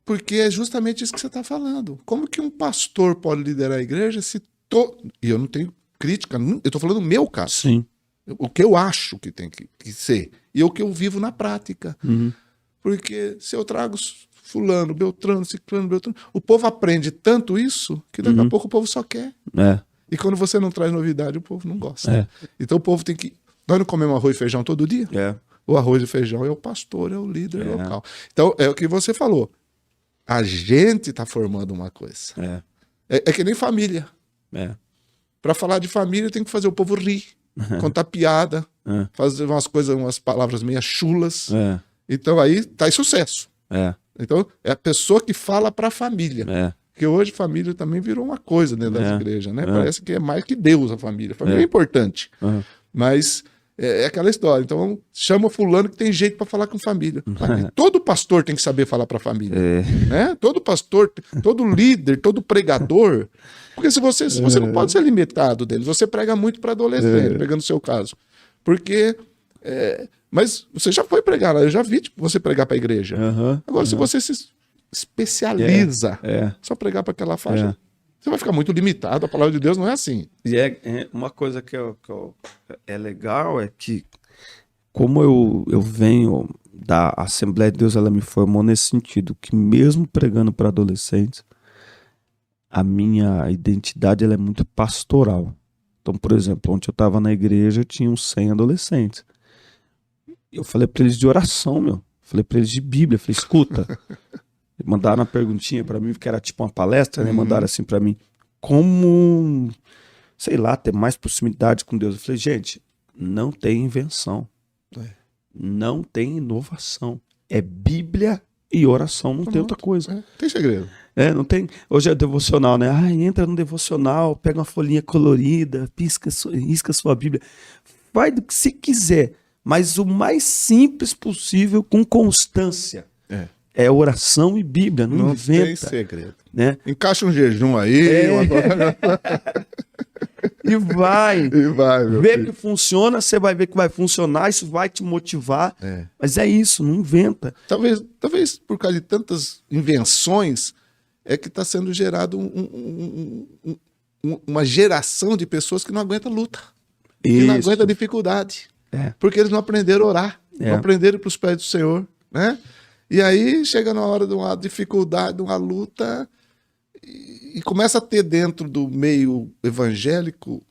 Speaker 15: Porque é justamente isso que você está falando. Como que um pastor pode liderar a igreja se... E eu não tenho crítica, eu estou falando do meu caso.
Speaker 3: Sim.
Speaker 15: O que eu acho que tem que ser. E o que eu vivo na prática. Porque se eu trago fulano, Beltrano, Ciclano, Beltrano. O povo aprende tanto isso que daqui a pouco o povo só quer. E quando você não traz novidade, o povo não gosta. Então o povo tem que... Nós não comemos arroz e feijão todo dia? O arroz e feijão é o pastor, é o líder local. Então, é o que você falou. A gente está formando uma coisa. É que nem família. Para falar de família, tem que fazer o povo rir, contar piada, fazer umas coisas, umas palavras meio chulas. Então aí tá em sucesso. Então é a pessoa que fala para a família. Porque hoje família também virou uma coisa dentro das igrejas, né? Parece que é mais que Deus a família. A família é importante. Mas é aquela história. Então chama fulano que tem jeito para falar com família. Mas todo pastor tem que saber falar para a família. Né? Todo pastor, todo líder, todo pregador. Porque se você não pode ser limitado deles. Você prega muito para adolescente, pegando o seu caso. Porque... mas você já foi pregar lá, eu já vi você pregar para a igreja. Agora, se você se especializa só pregar para aquela faixa, você vai ficar muito limitado. A palavra de Deus não é assim.
Speaker 16: E uma coisa que é legal é que, como eu venho da Assembleia de Deus, ela me formou nesse sentido, que mesmo pregando para adolescentes, a minha identidade ela é muito pastoral. Então, por exemplo, onde eu estava na igreja, tinha uns 100 adolescentes. Eu falei para eles de oração, meu. Falei para eles de Bíblia. Falei, escuta. Mandaram uma perguntinha para mim, que era tipo uma palestra, né? Mandaram assim para mim, como, sei lá, ter mais proximidade com Deus. Eu falei, gente, não tem invenção. Não tem inovação. É Bíblia e oração, não tem outra coisa.
Speaker 15: Tem segredo.
Speaker 16: Não tem. Hoje é devocional, né? Entra no devocional, pega uma folhinha colorida, risca sua Bíblia. Vai do que você quiser, mas o mais simples possível, com constância. É oração e Bíblia, não inventa.
Speaker 15: Tem segredo.
Speaker 16: Né?
Speaker 15: Encaixa um jejum aí.
Speaker 16: E vai.
Speaker 15: Meu
Speaker 16: vê
Speaker 15: filho.
Speaker 16: que funciona, você vai ver que vai funcionar, isso vai te motivar. Mas é isso, não inventa.
Speaker 15: Talvez por causa de tantas invenções, é que está sendo gerado uma geração de pessoas que não aguenta luta. Que não aguenta dificuldade. Porque eles não aprenderam a orar. Não aprenderam para os pés do Senhor. Né? E aí chega na hora de uma dificuldade, de uma luta, e começa a ter dentro do meio evangélico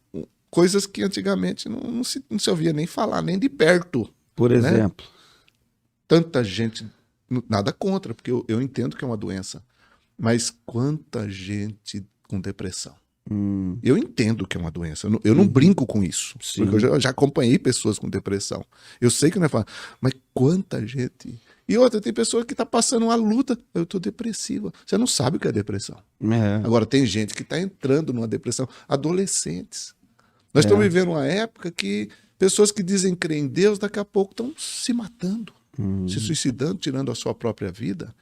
Speaker 15: coisas que antigamente não se ouvia nem falar, nem de perto.
Speaker 16: Por exemplo?
Speaker 15: Tanta gente, nada contra, porque eu entendo que é uma doença, mas quanta gente com depressão. Eu entendo que é uma doença, eu não brinco com isso, porque eu já acompanhei pessoas com depressão. Eu sei que não é fácil, mas quanta gente... E outra, tem pessoa que está passando uma luta, eu estou depressiva. Você não sabe o que é depressão. Agora, tem gente que está entrando numa depressão. Adolescentes. Nós estamos vivendo uma época que pessoas que dizem crer em Deus, daqui a pouco estão se matando, se suicidando, tirando a sua própria vida.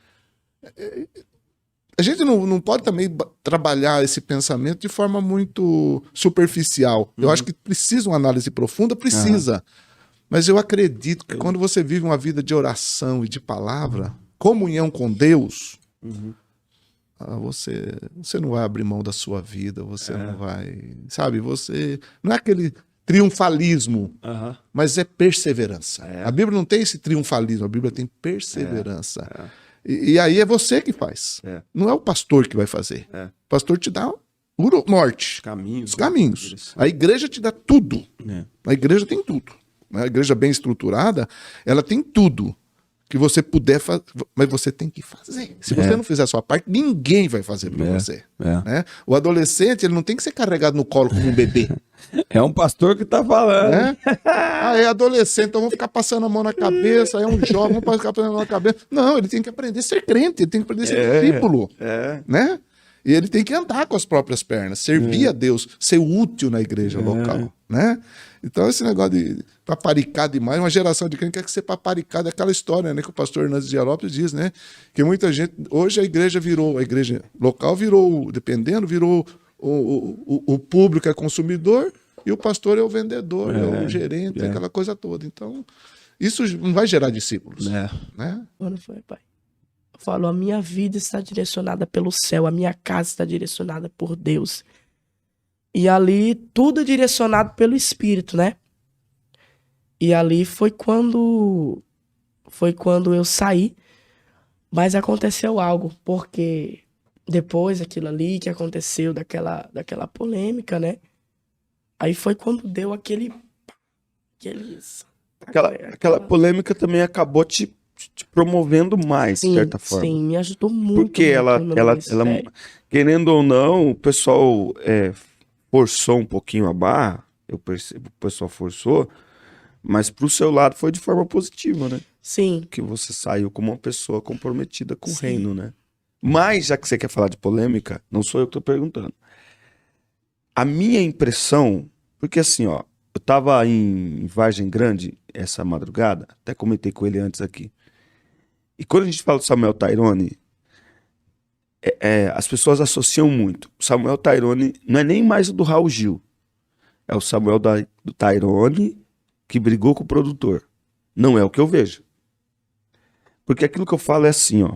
Speaker 15: A gente não pode também trabalhar esse pensamento de forma muito superficial. Eu acho que precisa uma análise profunda, precisa. Mas eu acredito que quando você vive uma vida de oração e de palavra, comunhão com Deus, você não vai abrir mão da sua vida, você não vai... Sabe, você... Não é aquele triunfalismo, mas é perseverança. A Bíblia não tem esse triunfalismo, a Bíblia tem perseverança. E aí é você que faz. Não é o pastor que vai fazer. O pastor te dá o norte, os caminhos. A igreja te dá tudo. A igreja tem tudo. A igreja bem estruturada, ela tem tudo que você puder fazer, mas você tem que fazer. Se você não fizer a sua parte, ninguém vai fazer para você. Né? O adolescente, ele não tem que ser carregado no colo como um bebê.
Speaker 16: É um pastor que está falando.
Speaker 15: É adolescente, então vamos ficar passando a mão na cabeça, é um jovem, vamos ficar passando a mão na cabeça. Não, ele tem que aprender a ser crente, ele tem que aprender a ser discípulo. Né? E ele tem que andar com as próprias pernas, servir a Deus, ser útil na igreja local. Né? Então, esse negócio de paparicar demais, uma geração de crente quer que ser paparicado, é aquela história, né, que o pastor Hernandes de Arópolis diz, né, que muita gente, hoje a igreja local virou, dependendo, virou o público é consumidor e o pastor é o vendedor, é o gerente, aquela coisa toda. Então, isso não vai gerar discípulos. Né?
Speaker 17: Quando foi, pai? Eu falo, a minha vida está direcionada pelo céu, a minha casa está direcionada por Deus. E ali tudo é direcionado pelo Espírito, né? E ali foi quando eu saí. Mas aconteceu algo, porque depois daquilo ali que aconteceu, daquela polêmica, né? Aí foi quando deu
Speaker 16: Aquela polêmica também acabou te promovendo mais, de certa forma.
Speaker 17: Sim, me ajudou muito.
Speaker 16: Porque ela, querendo ou não, o pessoal forçou um pouquinho a barra, eu percebo que o pessoal forçou, mas pro seu lado foi de forma positiva, né?
Speaker 17: Sim.
Speaker 16: Que você saiu como uma pessoa comprometida com o reino, né? Mas, já que você quer falar de polêmica, não sou eu que tô perguntando. A minha impressão, porque assim, ó, eu tava em Vargem Grande essa madrugada, até comentei com ele antes aqui. E quando a gente fala do Samuel Tairone, as pessoas associam muito. O Samuel Tairone não é nem mais o do Raul Gil. É o Samuel do Tairone que brigou com o produtor. Não é o que eu vejo. Porque aquilo que eu falo é assim, ó.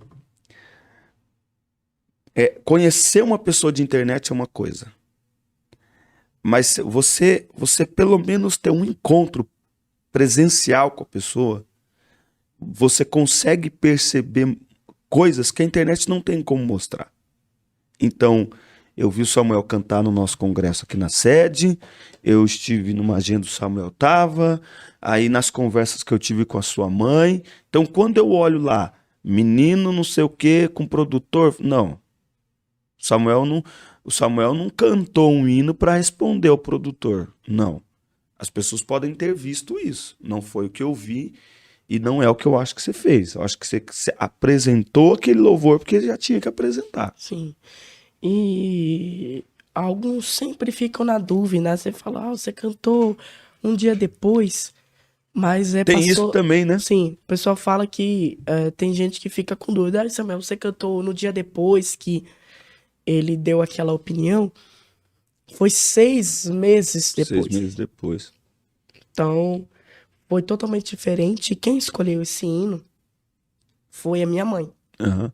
Speaker 16: Conhecer uma pessoa de internet é uma coisa. Mas você pelo menos ter um encontro presencial com a pessoa, você consegue perceber coisas que a internet não tem como mostrar. Então, eu vi o Samuel cantar no nosso congresso aqui na sede, eu estive numa agenda, o Samuel tava, aí nas conversas que eu tive com a sua mãe. Então, quando eu olho lá, menino não sei o que, com produtor, não. O Samuel não cantou um hino para responder ao produtor, não. As pessoas podem ter visto isso, não foi o que eu vi e não é o que eu acho que você fez. Eu acho que você apresentou aquele louvor porque já tinha que apresentar.
Speaker 17: Sim. E alguns sempre ficam na dúvida, né? Você fala, você cantou um dia depois, mas
Speaker 16: Tem isso também, né?
Speaker 17: Sim, o pessoal fala que tem gente que fica com dúvida. Samuel, você cantou no dia depois que ele deu aquela opinião? Foi 6 meses depois.
Speaker 16: 6 meses depois.
Speaker 17: Então, foi totalmente diferente. E quem escolheu esse hino foi a minha mãe.
Speaker 16: Uhum.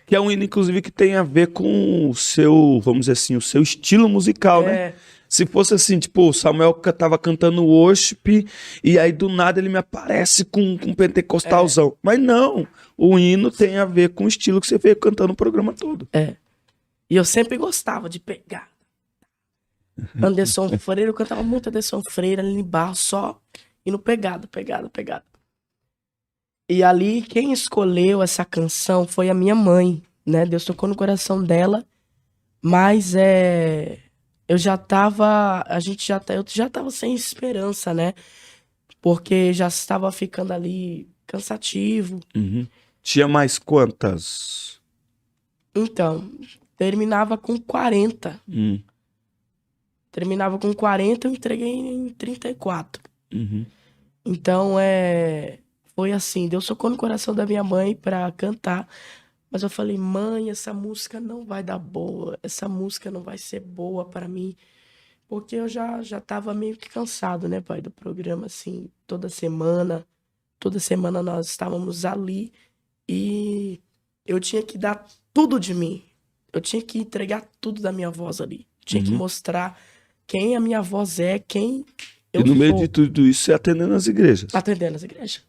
Speaker 16: Que é um hino, inclusive, que tem a ver com o seu, vamos dizer assim, o seu estilo musical, né? Se fosse assim, tipo, o Samuel tava cantando worship e aí do nada ele me aparece com um pentecostalzão. Mas não, o hino tem a ver com o estilo que você veio cantando o programa todo.
Speaker 17: E eu sempre gostava de pegar. Anderson Freire, eu cantava muito Anderson Freire, ali em Barro, só indo pegado. E ali, quem escolheu essa canção foi a minha mãe, né? Deus tocou no coração dela, mas eu já tava sem esperança, né? Porque já estava ficando ali cansativo.
Speaker 16: Uhum. Tinha mais quantas?
Speaker 17: Então, terminava com 40. Terminava com 40, eu entreguei em 34.
Speaker 16: Uhum.
Speaker 17: Então, foi assim, Deus tocou no coração da minha mãe pra cantar. Mas eu falei, mãe, essa música não vai dar boa. Essa música não vai ser boa pra mim. Porque eu já tava meio que cansado, né, pai, do programa, assim, toda semana. Toda semana nós estávamos ali e eu tinha que dar tudo de mim. Eu tinha que entregar tudo da minha voz ali. Tinha que mostrar quem a minha voz é, quem eu sou.
Speaker 16: E no meio de tudo isso, você atendendo as igrejas.
Speaker 17: Atendendo as igrejas.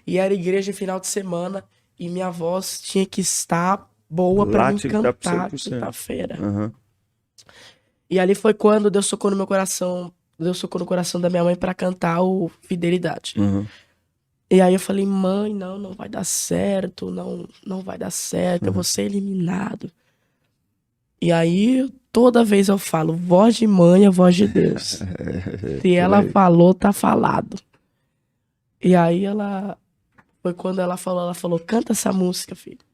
Speaker 17: E era igreja final de semana e minha voz tinha que estar boa pra mim cantar quinta-feira.
Speaker 16: Uhum.
Speaker 17: E ali foi quando Deus tocou no meu coração, Deus tocou no coração da minha mãe pra cantar o Fidelidade.
Speaker 16: Uhum.
Speaker 17: E aí eu falei, mãe, não vai dar certo, não vai dar certo, eu vou ser eliminado. E aí, toda vez eu falo, voz de mãe é voz de Deus. Se ela falou, tá falado. E aí foi quando ela falou, canta essa música, filho.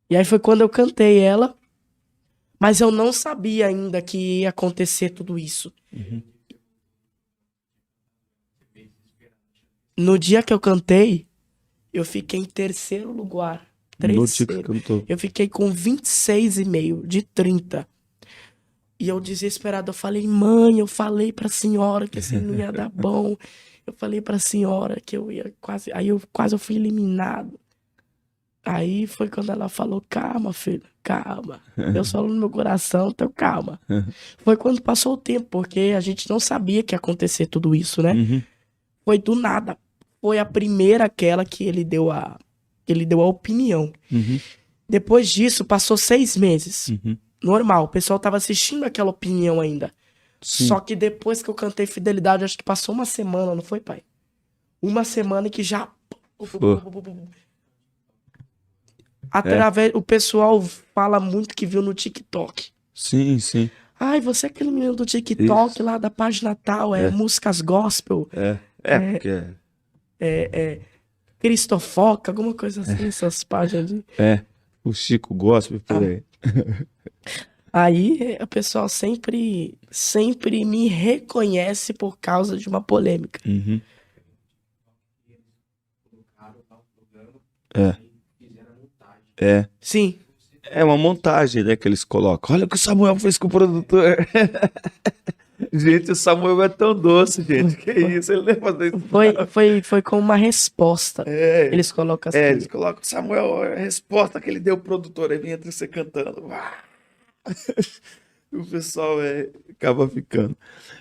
Speaker 17: E aí foi quando eu cantei ela, mas eu não sabia ainda que ia acontecer tudo isso. No dia que eu cantei, eu fiquei em terceiro lugar.
Speaker 16: No dia que cantou.
Speaker 17: Eu fiquei com 26,5 de 30. E eu desesperado, eu falei, mãe, eu falei pra senhora que assim não ia dar bom. Eu falei pra senhora que eu ia quase... Aí eu fui eliminado. Aí foi quando ela falou, calma, filho, calma. Deus falou no meu coração, então calma. Foi quando passou o tempo, porque a gente não sabia que ia acontecer tudo isso, né? Foi do nada. Foi a primeira aquela que ele deu Ele deu a opinião. Depois disso, passou 6 meses. Normal, o pessoal tava assistindo aquela opinião ainda.
Speaker 16: Sim.
Speaker 17: Só que depois que eu cantei Fidelidade, acho que passou uma semana, não foi, pai? Uma semana que já... Através, o pessoal fala muito que viu no TikTok.
Speaker 16: Sim, sim.
Speaker 17: Ai, você é aquele menino do TikTok lá da página tal, músicas gospel.
Speaker 16: Porque...
Speaker 17: Cristofoca, alguma coisa assim, essas páginas de...
Speaker 16: o Chico Gospel, por aí.
Speaker 17: Aí o pessoal sempre me reconhece por causa de uma polêmica. Sim.
Speaker 16: É uma montagem, né, que eles colocam. Olha o que o Samuel fez com o produtor. Gente, o Samuel é tão doce, gente. Que isso? Ele nem fazer isso.
Speaker 17: Foi com uma resposta. Eles colocam assim.
Speaker 16: Eles colocam o Samuel, a resposta que ele deu ao produtor. Aí vem entre você cantando. O pessoal acaba ficando.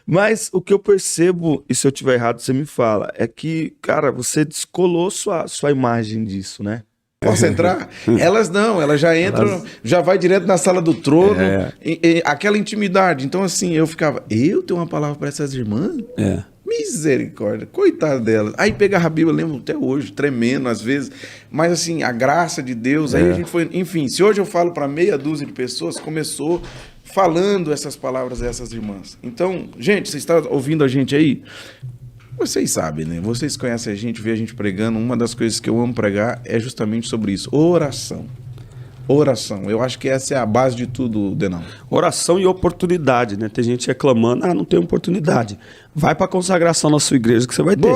Speaker 16: Mas o que eu percebo, e se eu tiver errado, você me fala, é que, cara, você descolou sua imagem disso, né?
Speaker 18: Posso entrar? Elas não, elas já entram, já vai direto na sala do trono, aquela intimidade. Então, assim, eu tenho uma palavra para essas irmãs? Misericórdia, coitada delas. Aí pegava a Bíblia, eu lembro até hoje, tremendo às vezes, mas assim, a graça de Deus, aí a gente foi, enfim, se hoje eu falo para meia dúzia de pessoas, começou falando essas palavras a essas irmãs. Então, gente, vocês estão ouvindo a gente aí? Vocês sabem, né? Vocês conhecem a gente, vê a gente pregando. Uma das coisas que eu amo pregar é justamente sobre isso. Oração. Oração. Eu acho que essa é a base de tudo, Denão.
Speaker 16: Oração e oportunidade, né? Tem gente reclamando, não tem oportunidade. Vai pra consagração na sua igreja que você vai ter.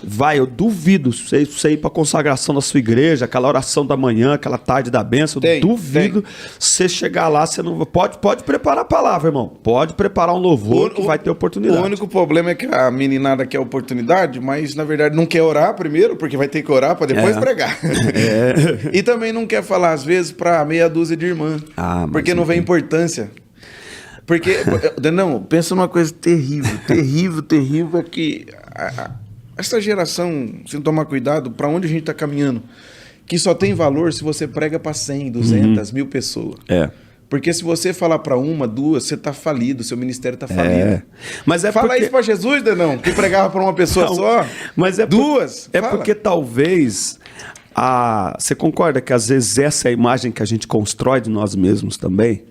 Speaker 16: Vai, eu duvido você ir pra consagração na sua igreja, aquela oração da manhã, aquela tarde da bênção, duvido você chegar lá, você não... Pode preparar a palavra, irmão. Pode preparar um louvor que vai ter oportunidade.
Speaker 18: O único problema é que a meninada quer oportunidade, mas na verdade não quer orar primeiro, porque vai ter que orar pra depois pregar. E também não quer falar, às vezes, pra meia dúzia de irmãs, porque não vê importância. Porque, não, pensa numa coisa terrível, é que essa geração, se não tomar cuidado, para onde a gente está caminhando, que só tem valor se você prega para 100, 200, 1000 pessoas. Porque se você falar para uma, duas, você está falido, seu ministério está falido.
Speaker 16: Mas
Speaker 18: Fala isso para Jesus, Denão, que pregava para uma pessoa só.
Speaker 16: Mas duas. Porque talvez... você concorda que às vezes essa é a imagem que a gente constrói de nós mesmos também?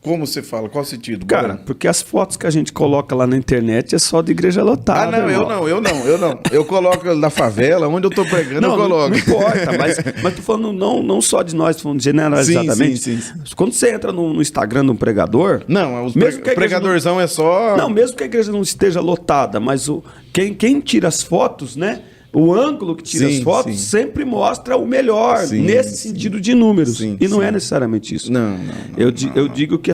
Speaker 18: Como você fala? Qual sentido?
Speaker 16: Cara, porque as fotos que a gente coloca lá na internet é só de igreja lotada.
Speaker 18: Eu não. Eu coloco na favela, onde eu tô pregando, eu coloco.
Speaker 16: Não importa, mas tô falando não só de nós, tô falando generalizadamente. Sim. Quando você entra no Instagram de um pregador...
Speaker 18: Não, os pregadorzão é só...
Speaker 16: Não, mesmo que a igreja não esteja lotada, mas quem tira as fotos, né? O ângulo que tira as fotos sempre mostra o melhor, nesse sentido de números. E não é necessariamente isso.
Speaker 18: Não.
Speaker 16: Eu digo que